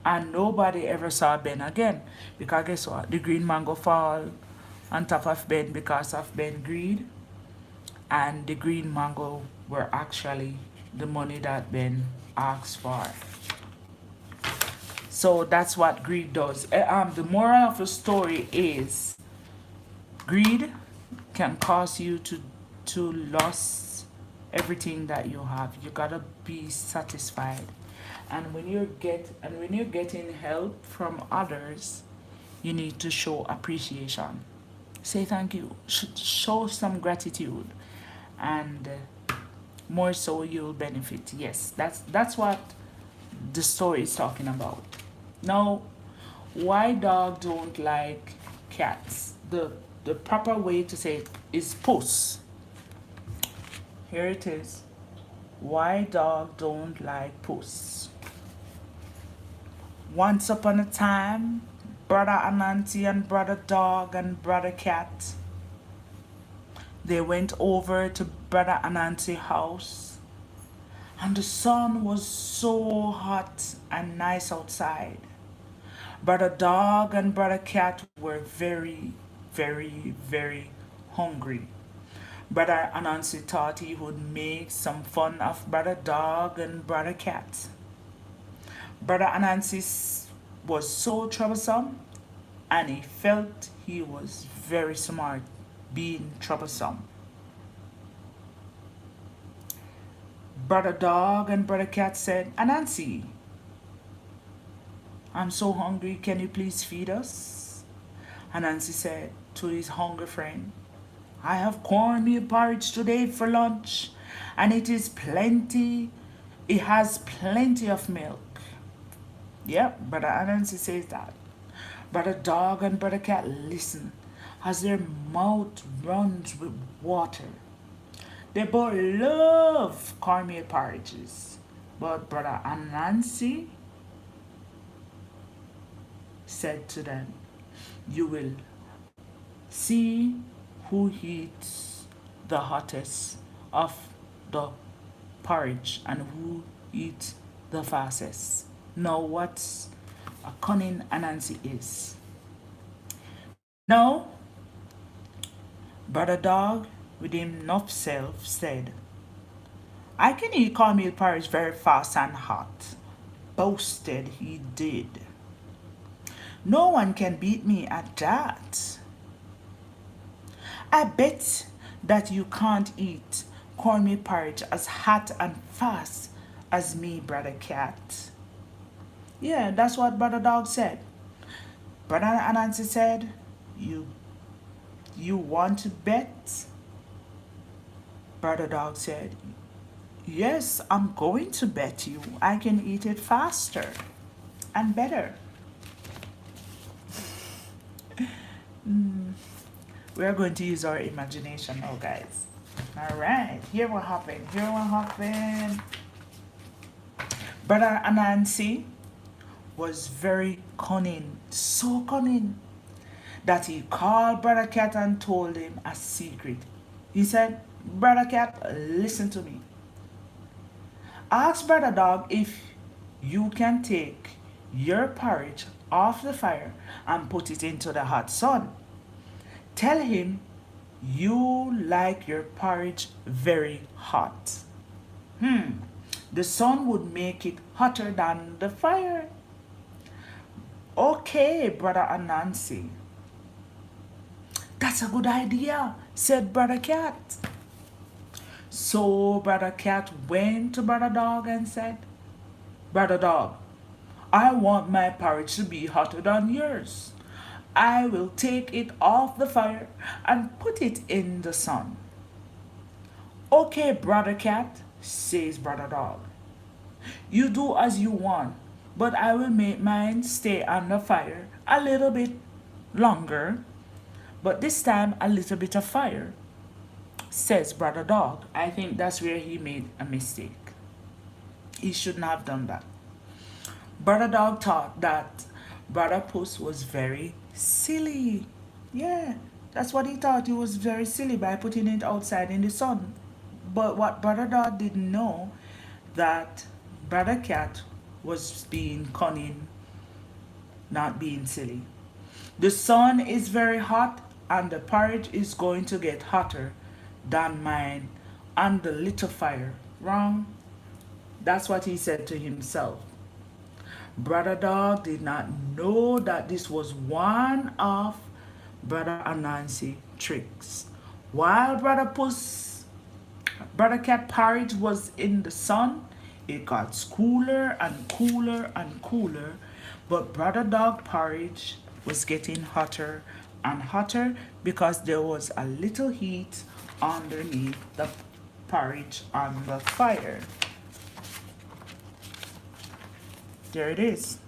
And nobody ever saw Ben again. Because guess what? The green mango fall on top of Ben because of Ben greed. And the green mango were actually the money that Ben asked for. So that's what greed does. The moral of the story is greed can cause you to lose everything that you have. You gotta be satisfied. And when you're getting help from others, you need to show appreciation. Say thank you. Show some gratitude, and more so you'll benefit. Yes, that's what the story is talking about. Now, why dog don't like cats? The proper way to say it is puss. Here it is. Why dog don't like puss? Once upon a time, brother Anansi and brother dog and brother cat, they went over to brother Anansi's house, and the sun was so hot and nice outside. Brother dog and brother cat were very, very, very hungry. Brother Anansi thought he would make some fun of brother dog and brother cat. Brother Anansi was so troublesome, and he felt he was very smart being troublesome. Brother Dog and Brother Cat said, Anansi, I'm so hungry, can you please feed us? Anansi said to his hungry friend, I have cornmeal porridge today for lunch, and it is plenty. It has plenty of milk. Yep, Brother Anansi says that. Brother Dog and Brother Cat listen as their mouth runs with water. They both love cornmeal porridges. But Brother Anansi said to them, you will see who eats the hottest of the porridge and who eats the fastest. Know what a cunning Anansi is. Now, Brother Dog, with enough self, said, I can eat cornmeal porridge very fast and hot. Boasted he did. No one can beat me at that. I bet that you can't eat cornmeal porridge as hot and fast as me, Brother Cat. Yeah, that's what Brother Dog said. Brother Anansi said, You you want to bet? Brother Dog said, Yes, I'm going to bet you I can eat it faster and better. We are going to use our imagination now, guys. All right, here what happened. Here what happened. Brother Anansi was very cunning, so cunning, that he called Brother Cat and told him a secret. He said, Brother Cat, listen to me. Ask Brother Dog if you can take your porridge off the fire and put it into the hot sun. Tell him you like your porridge very hot. The sun would make it hotter than the fire. Okay, Brother Anansi. That's a good idea, said Brother Cat. So Brother Cat went to Brother Dog and said, Brother Dog, I want my porridge to be hotter than yours. I will take it off the fire and put it in the sun. Okay, Brother Cat, says Brother Dog. You do as you want, but I will make mine stay on the fire a little bit longer, but this time a little bit of fire, says Brother Dog. I think that's where he made a mistake. He shouldn't have done that. Brother Dog thought that Brother Puss was very silly. Yeah, that's what he thought. He was very silly by putting it outside in the sun. But what Brother Dog didn't know that Brother Cat was being cunning, not being silly. The sun is very hot and the porridge is going to get hotter than mine on the little fire. Wrong. That's what he said to himself. Brother Dog did not know that this was one of Brother Anansi tricks. While Brother Cat porridge was in the sun, it got cooler and cooler and cooler, but Brother Dog porridge was getting hotter and hotter because there was a little heat underneath the porridge on the fire. There it is.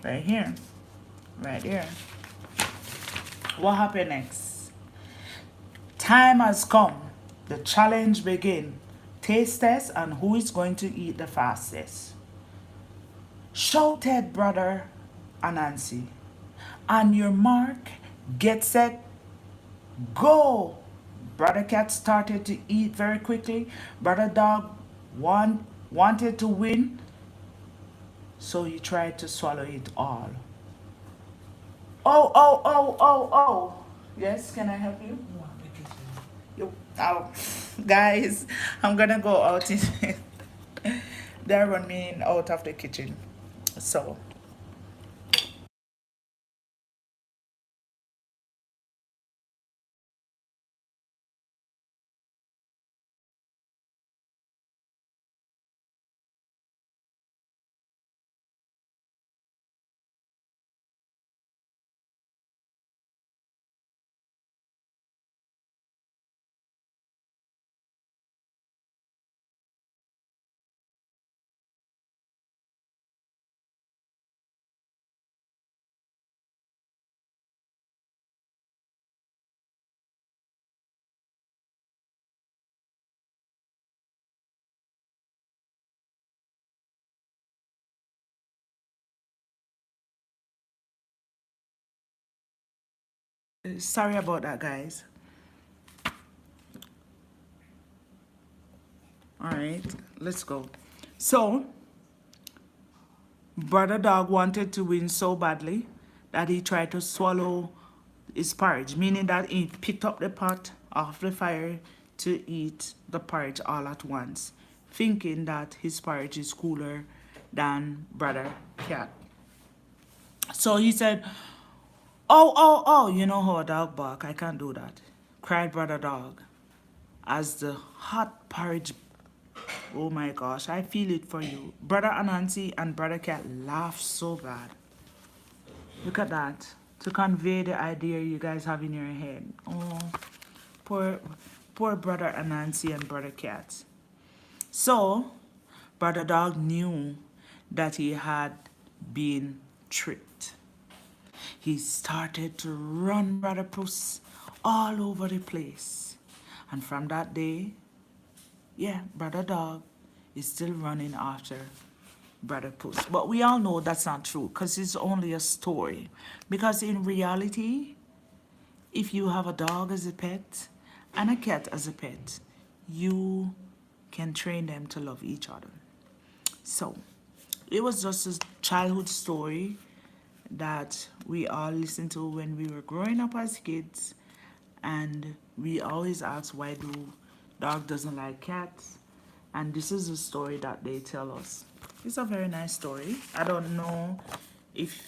Right here. Right there. What happened next? Time has come. The challenge begins. Taste test and who is going to eat the fastest. Shouted Brother Anansi. On your mark, get set, go. Brother Cat started to eat very quickly. Brother Dog wanted to win, so he tried to swallow it all. Oh, oh, oh, oh, oh. Yes, can I help you? You, oh, guys, I'm gonna go out. They're running out of the kitchen. So Sorry about that, guys. All right, let's go. So, Brother Dog wanted to win so badly that he tried to swallow his porridge, meaning that he picked up the pot off the fire to eat the porridge all at once, thinking that his porridge is cooler than Brother Cat. So he said, "Oh, oh, oh, you know how a dog bark? I can't do that," cried Brother Dog as the hot porridge. Oh my gosh, I feel it for you. Brother Anansi and Brother Cat laughed so bad. Look at that. To convey the idea you guys have in your head. Oh, poor, poor Brother Anansi and Brother Cat. So, Brother Dog knew that he had been tricked. He started to run Brother Puss all over the place. And from that day, yeah, Brother Dog is still running after Brother Puss. But we all know that's not true because it's only a story. Because in reality, if you have a dog as a pet and a cat as a pet, you can train them to love each other. So, it was just a childhood story that we all listened to when we were growing up as kids, and we always ask why do dog doesn't like cats, and this is a story that they tell us. It's a very nice story. I don't know if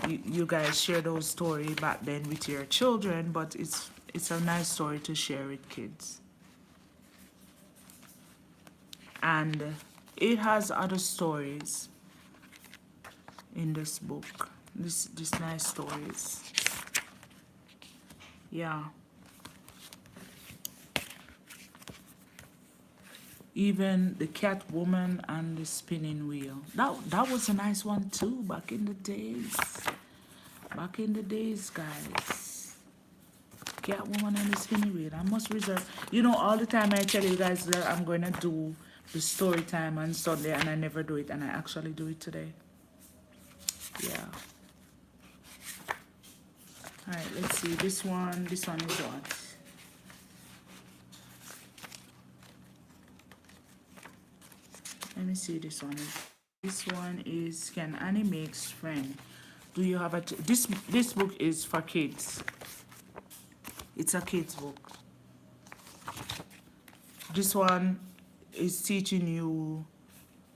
you guys share those stories back then with your children, but it's a nice story to share with kids. And it has other stories in this book. This nice stories. Yeah. Even the cat woman and the spinning wheel. That was a nice one too back in the days. Back in the days, guys. Cat woman and the spinning wheel. I must reserve. You know, all the time I tell you guys that I'm going to do the story time on Sunday and I never do it, and I actually do it today. Yeah. Alright, let's see. This one is what? Let me see this one. This one is Can Annie Makes Friend. Do you have a this book is for kids. It's a kids book. This one is teaching you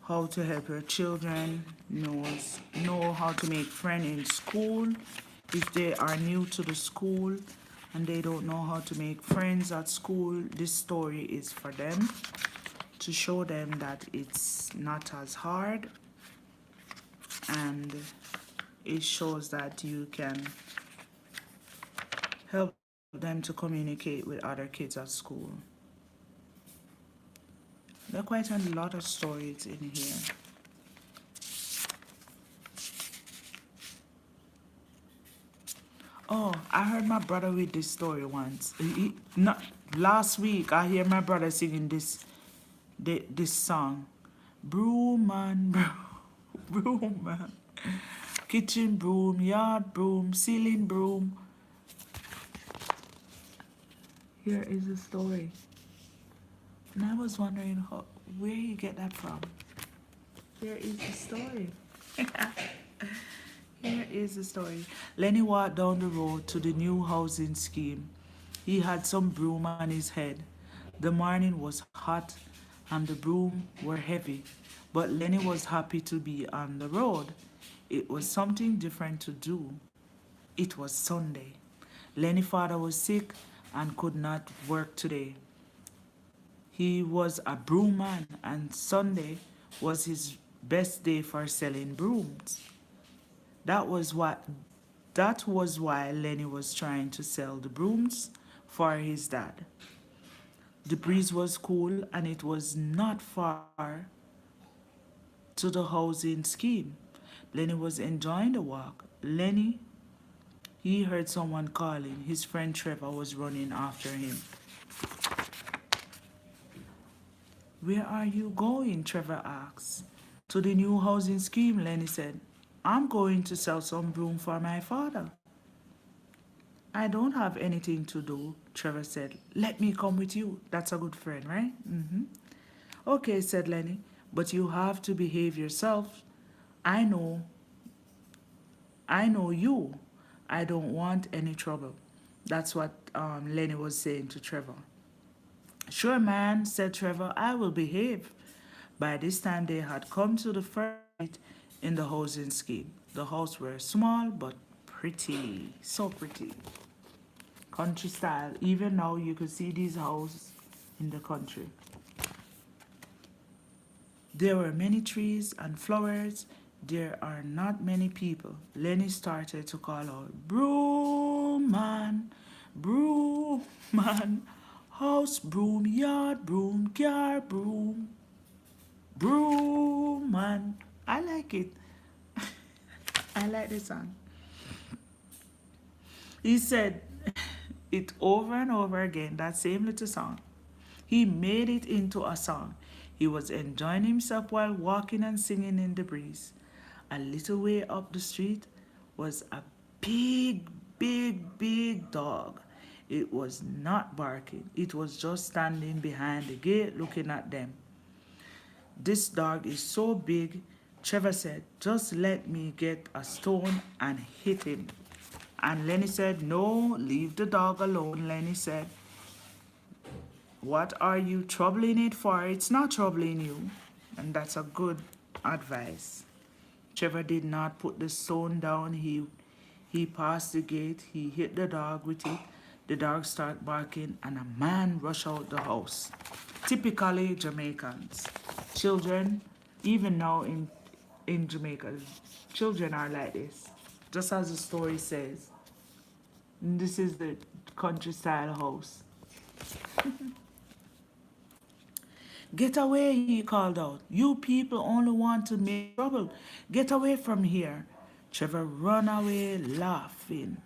how to help your children know how to make friends in school. If they are new to the school and they don't know how to make friends at school, this story is for them to show them that it's not as hard, and it shows that you can help them to communicate with other kids at school. There are quite a lot of stories in here. Oh, I heard my brother read this story once. Not last week. I hear my brother singing this song. Broom man, broom man. Kitchen broom, yard broom, ceiling broom. Here is the story. And I was wondering where you get that from. Here is the story. Here is the story. Lenny walked down the road to the new housing scheme. He had some broom on his head. The morning was hot and the broom were heavy, but Lenny was happy to be on the road. It was something different to do. It was Sunday. Lenny's father was sick and could not work today. He was a broom man, and Sunday was his best day for selling brooms. That was what that was why Lenny was trying to sell the brooms for his dad. The breeze was cool and it was not far to the housing scheme. Lenny was enjoying the walk. He heard someone calling. His friend Trevor was running after him. Where are you going? Trevor asked. To the new housing scheme, Lenny said. I'm going to sell some broom for my father. I don't have anything to do, Trevor said. Let me come with you. That's a good friend, right? Okay, said Lenny, but you have to behave yourself. I know, I know you. I don't want any trouble. That's what Lenny was saying to Trevor. Sure, man, said Trevor, I will behave. By this time, they had come to the first street in the housing scheme. The houses were small but pretty, so pretty. Country style. Even now, you could see these houses in the country. There were many trees and flowers. There are not many people. Lenny started to call out, broom man, broom man, house broom, yard broom, car broom, broom man. I like it. I like this song. He said it over and over again, that same little song. He made it into a song. He was enjoying himself while walking and singing in the breeze. A little way up the street was a big, big dog. It was not barking, it was just standing behind the gate looking at them. This dog is so big, Trevor said, just let me get a stone and hit him. And Lenny said, no, leave the dog alone. Lenny said, what are you troubling it for? It's not troubling you. And that's a good advice. Trevor did not put the stone down. He passed the gate. He hit the dog with it. The dog started barking and a man rushed out the house. Typically Jamaicans. Children, even now in Jamaica, children are like this. Just as the story says. This is the country style house. Get away, he called out. You people only want to make trouble. Get away from here. Trevor ran away laughing.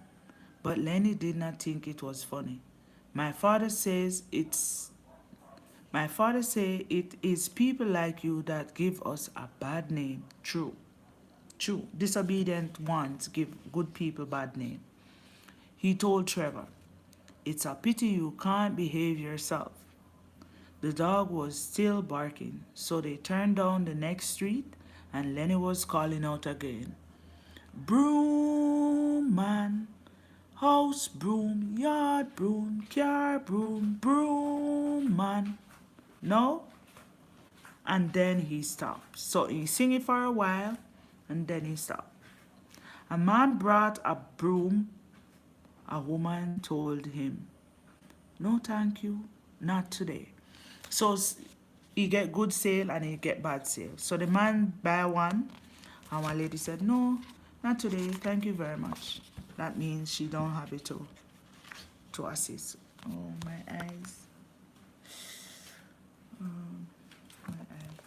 But Lenny did not think it was funny. My father says it's my father say it is people like you that give us a bad name. True. True. Disobedient ones give good people bad name. He told Trevor, it's a pity you can't behave yourself. The dog was still barking, so they turned down the next street and Lenny was calling out again. Broom man, house broom, yard broom, car broom, broom man. No? And then he stopped. So he sing it for a while and then he stopped. A man brought a broom. A woman told him, no thank you, not today. So he get good sale and he get bad sale. So the man buy one and one lady said, no, not today, thank you very much. That means she don't have it to assist. Oh, my eyes. My eyes.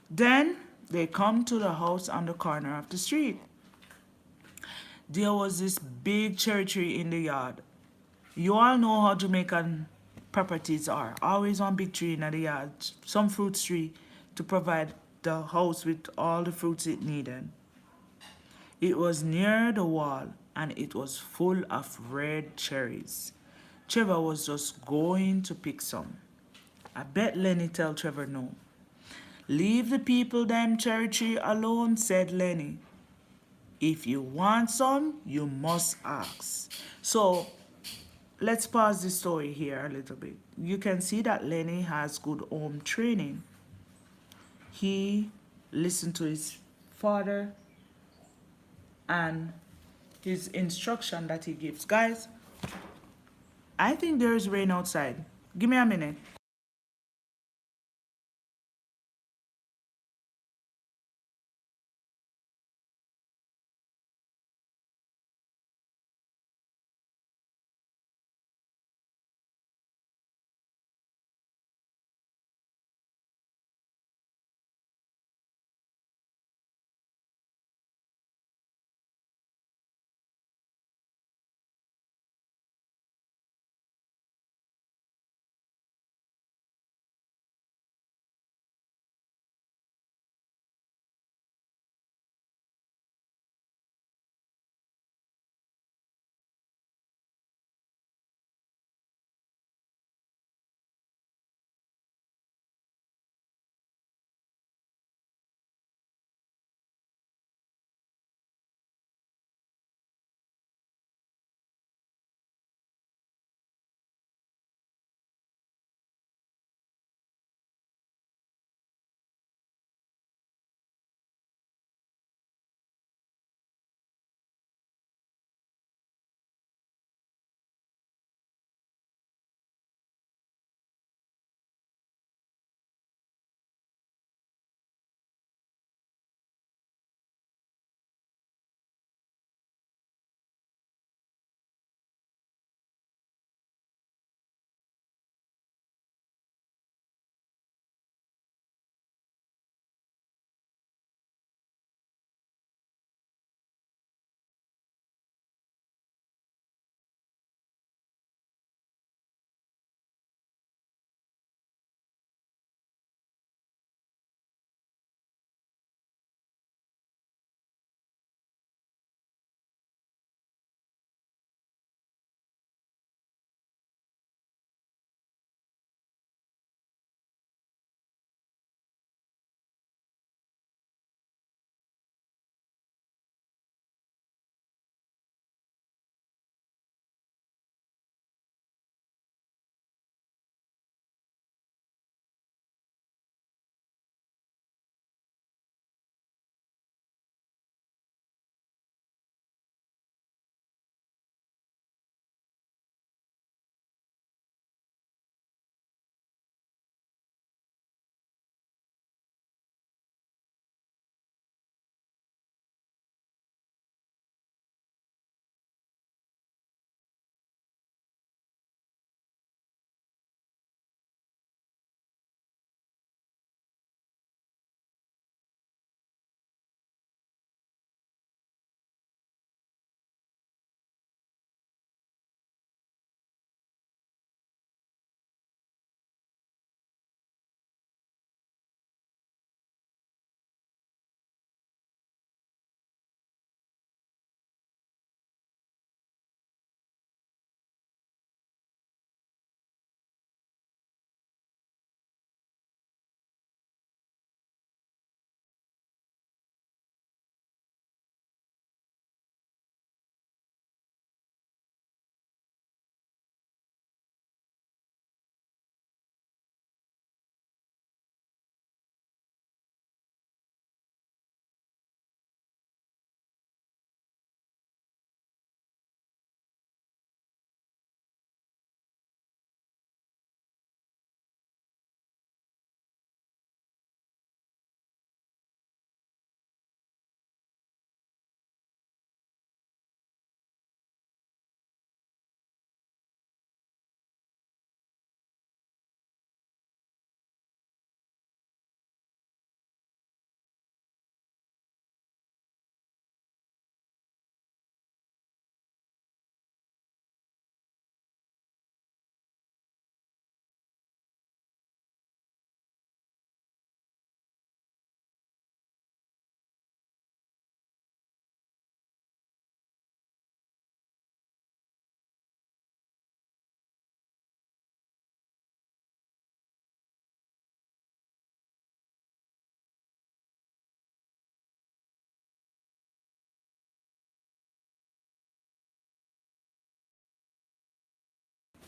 Then they come to the house on the corner of the street. There was this big cherry tree in the yard. You all know how Jamaican properties are. Always one big tree in the yard, some fruit tree to provide the house with all the fruits it needed. It was near the wall and it was full of red cherries. Trevor was just going to pick some. I bet Lenny tell Trevor no. Leave the people them cherry tree alone, said Lenny. If you want some, you must ask. So let's pause the story here a little bit. You can see that Lenny has good home training. He listened to his father and his instruction that he gives. Guys, I think there is rain outside. Give me a minute.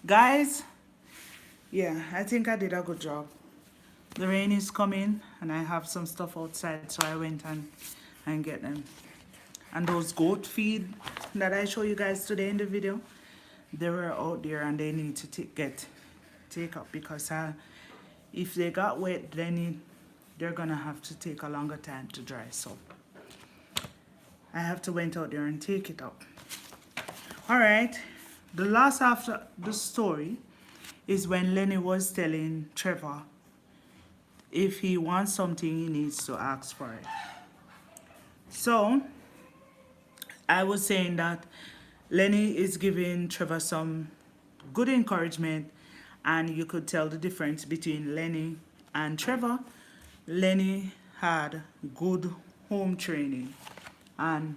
Guys, yeah, I think I did a good job. The rain is coming and I have some stuff outside, so I went and get them. And those goat feed that I show you guys today in the video, they were out there and they need to take up because if they got wet, then they're gonna have to take a longer time to dry. So I have to went out there and take it up. All right, the last half of the story is when Lenny was telling Trevor if he wants something, he needs to ask for it. So I was saying that Lenny is giving Trevor some good encouragement, and you could tell the difference between Lenny and Trevor. Lenny had good home training and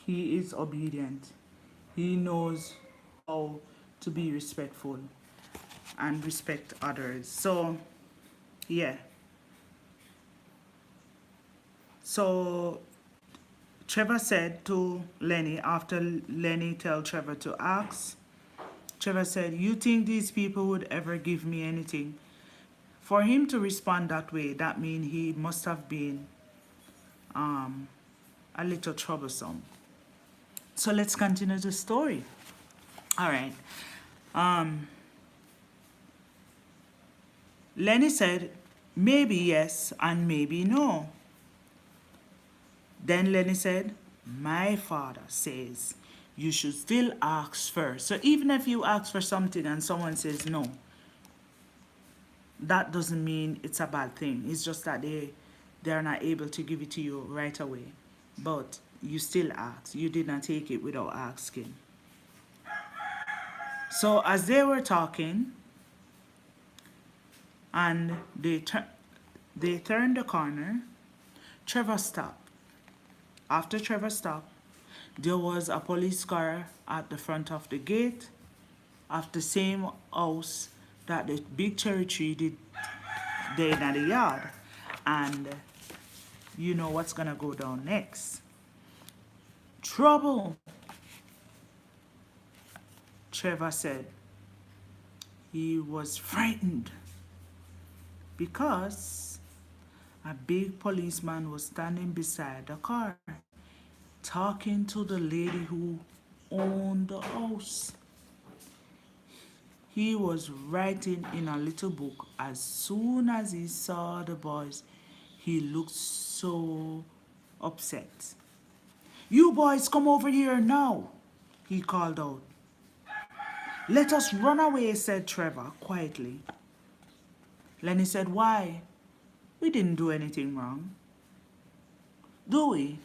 he is obedient. He knows how to be respectful and respect others. So, yeah. So Trevor said to Lenny, after Lenny told Trevor to ask, Trevor said, "You think these people would ever give me anything?" For him to respond that way, that means he must have been a little troublesome. So let's continue the story. All right. Lenny said, "Maybe yes and maybe no." Then Lenny said, "My father says you should still ask first. So even if you ask for something and someone says no, that doesn't mean it's a bad thing. It's just that they're not able to give it to you right away. But you still ask. You did not take it without asking." So as they were talking and they turned the corner, Trevor stopped. After Trevor stopped, there was a police car at the front of the gate of the same house that the big cherry tree did there in the yard. And you know what's gonna go down next. "Trouble," Trevor said. He was frightened because a big policeman was standing beside the car, talking to the lady who owned the house. He was writing in a little book. As soon as he saw the boys, he looked so upset. "You boys come over here now," he called out. "Let us run away," said Trevor quietly. Lenny said, "Why? We didn't do anything wrong, do we?"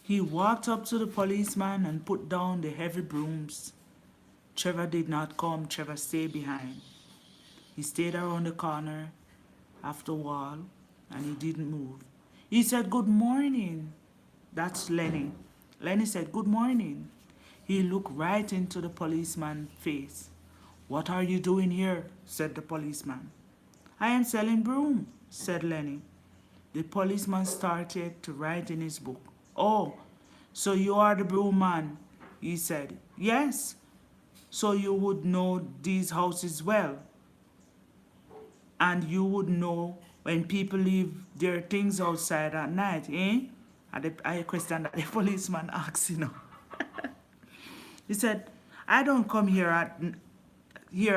He walked up to the policeman and put down the heavy brooms. Trevor did not come. Trevor stayed behind. He stayed around the corner of the wall and he didn't move. He said, "Good morning." That's Lenny. Lenny said, "Good morning." He looked right into the policeman's face. "What are you doing here?" said the policeman. "I am selling broom," said Lenny. The policeman started to write in his book. "Oh, so you are the broom man," he said. "Yes, so you would know these houses well. And you would know when people leave their things outside at night, eh?" I question that the policeman asked, you know. He said, "I don't come here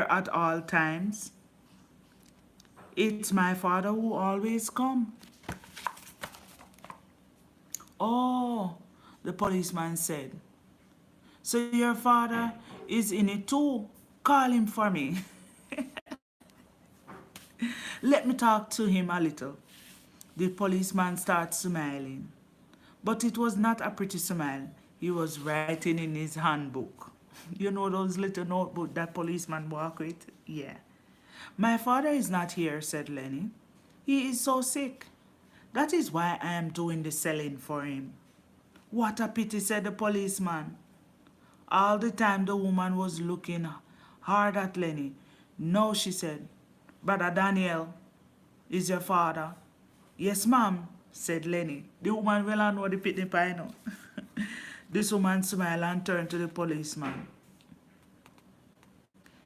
at all times. It's my father who always come." "Oh," the policeman said. "So your father is in it too. Call him for me. Let me talk to him a little." The policeman started smiling. But it was not a pretty smile. He was writing in his handbook. You know those little notebooks that policemen walk with? Yeah. "My father is not here," said Lenny. "He is so sick. That is why I am doing the selling for him." "What a pity," said the policeman. All the time the woman was looking hard at Lenny. "No," she said. "Brother Daniel is your father." "Yes, ma'am," said Lenny. The woman well know the pitney pie now. This woman smiled and turned to the policeman.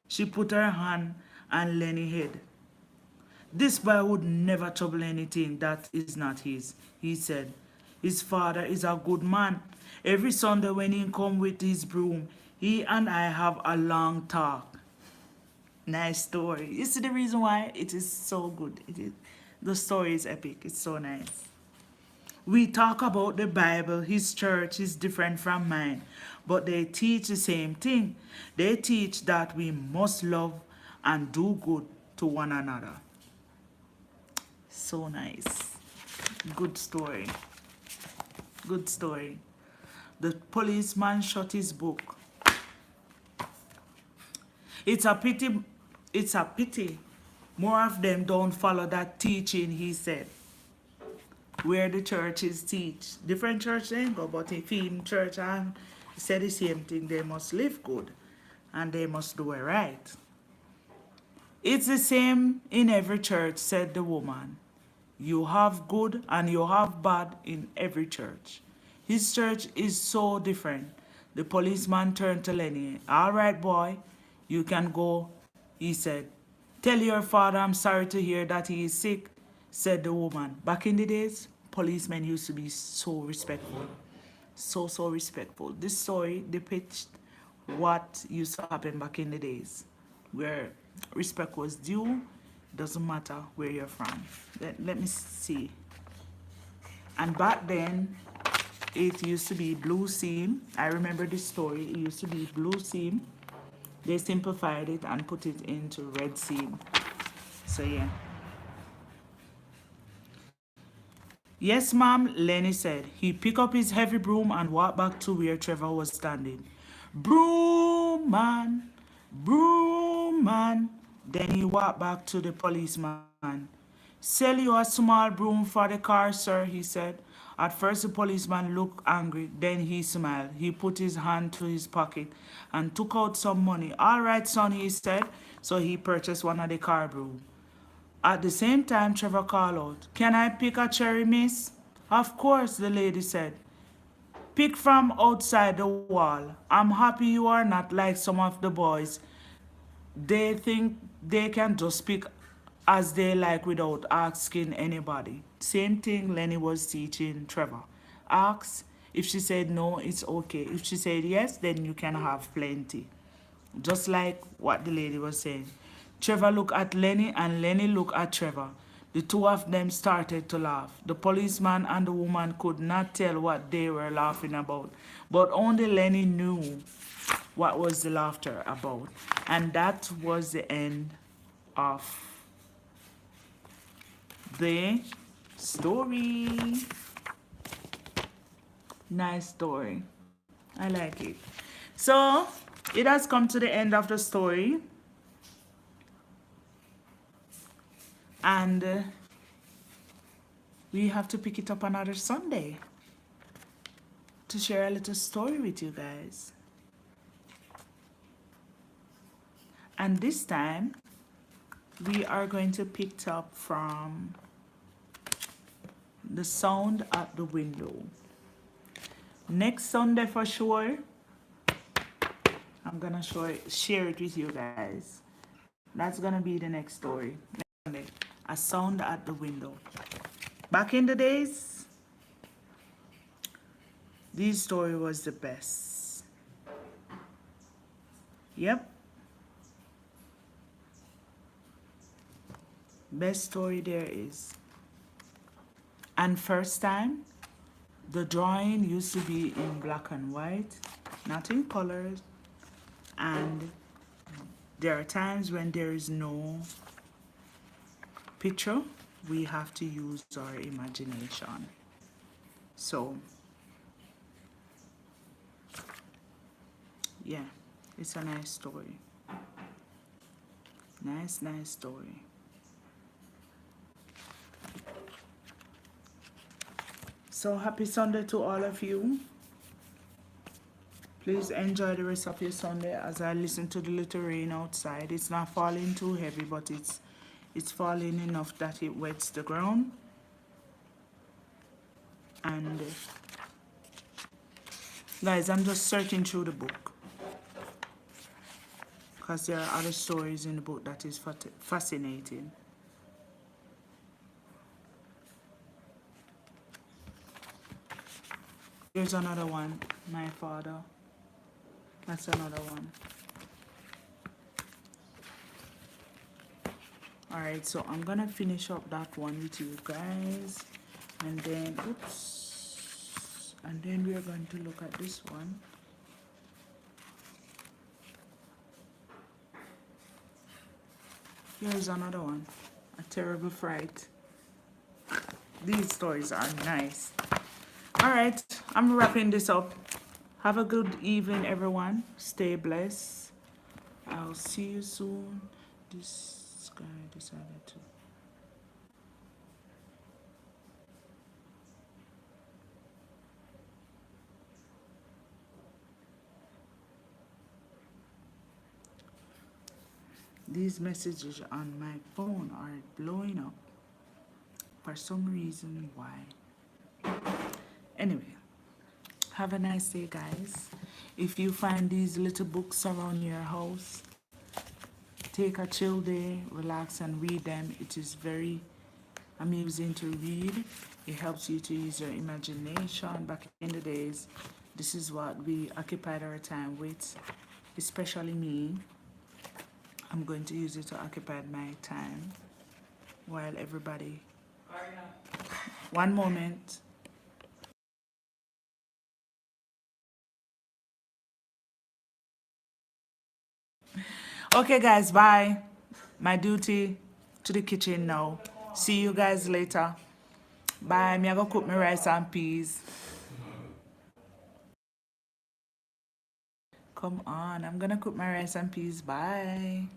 She put her hand on Lenny's head. This boy would never trouble anything that is not his, he said. His father is a good man. Every Sunday when he come with his broom, he and I have a long talk. Nice story. You see the reason why it is so good. The story is epic. It's so nice. We talk about the Bible. His church is different from mine, but they teach the same thing. They teach that we must love and do good to one another. So nice. Good story. Good story. The policeman shut his book. It's a pity. More of them don't follow that teaching, he said. Where the churches teach. Different church they go, but if in church and say the same thing, they must live good and they must do it right. It's the same in every church, said the woman. You have good and you have bad in every church. His church is so different. The policeman turned to Lenny. All right, boy, you can go, he said. Tell your father I'm sorry to hear that he is sick, said the woman. Back in the days, policemen used to be so respectful. So respectful. This story depicts what used to happen back in the days, where respect was due. Doesn't matter where you're from. Let me see. And back then, it used to be blue seam. I remember this story. It used to be blue seam. They simplified it and put it into red seam. So yeah. Yes, ma'am, Lenny said. He picked up his heavy broom and walked back to where Trevor was standing. Broom man, broom man. Then he walked back to the policeman. Sell you a small broom for the car, sir, he said. At first the policeman looked angry, then he smiled. He put his hand to his pocket and took out some money. All right, son, he said. So he purchased one of the car brooms. At the same time, Trevor called out, Can I pick a cherry, miss? Of course, the lady said. Pick from outside the wall. I'm happy you are not like some of the boys. They think they can just pick as they like without asking anybody. Same thing Lenny was teaching Trevor. Ask. If she said no, it's okay. If she said yes, then you can have plenty. Just like what the lady was saying. Trevor looked at Lenny and Lenny looked at Trevor. The two of them started to laugh. The policeman and the woman could not tell what they were laughing about, but only Lenny knew what was the laughter about. And that was the end of the story. Nice story. I like it. So, it has come to the end of the story. And we have to pick it up another Sunday to share a little story with you guys. And this time, we are going to pick it up from The Sound at the Window. Next Sunday for sure, I'm going to share it with you guys. That's going to be the next story. Next Sunday, A Sound at the Window. Back in the days, this story was the best. Yep. Best story there is. And first time, the drawing used to be in black and white, not in colors. And there are times when there is no picture, we have to use our imagination. So, yeah, it's a nice story. Nice story. So happy Sunday to all of you. Please enjoy the rest of your Sunday as I listen to the little rain outside. It's not falling too heavy, but it's falling enough that it wets the ground. And Guys, I'm just searching through the book because there are other stories in the book that is fascinating. Here's another one, my father. That's another one. Alright, so I'm gonna finish up that one with you guys. And then, oops. And then we're going to look at this one. Here's another one. A Terrible Fright. These stories are nice. Alright, I'm wrapping this up. Have a good evening, everyone. Stay blessed. I'll see you soon. This guy decided to. These messages on my phone are blowing up for some reason. Why? Anyway, have a nice day, guys. If you find these little books around your house, take a chill day, relax and read them. It is very amusing to read. It helps you to use your imagination. Back in the days, this is what we occupied our time with, especially me. I'm going to use it to occupy my time while everybody. One moment. Okay, guys, bye. My duty to the kitchen now. See you guys later. Bye. Me I go cook my rice and peas. Come on, I'm gonna cook my rice and peas. Bye.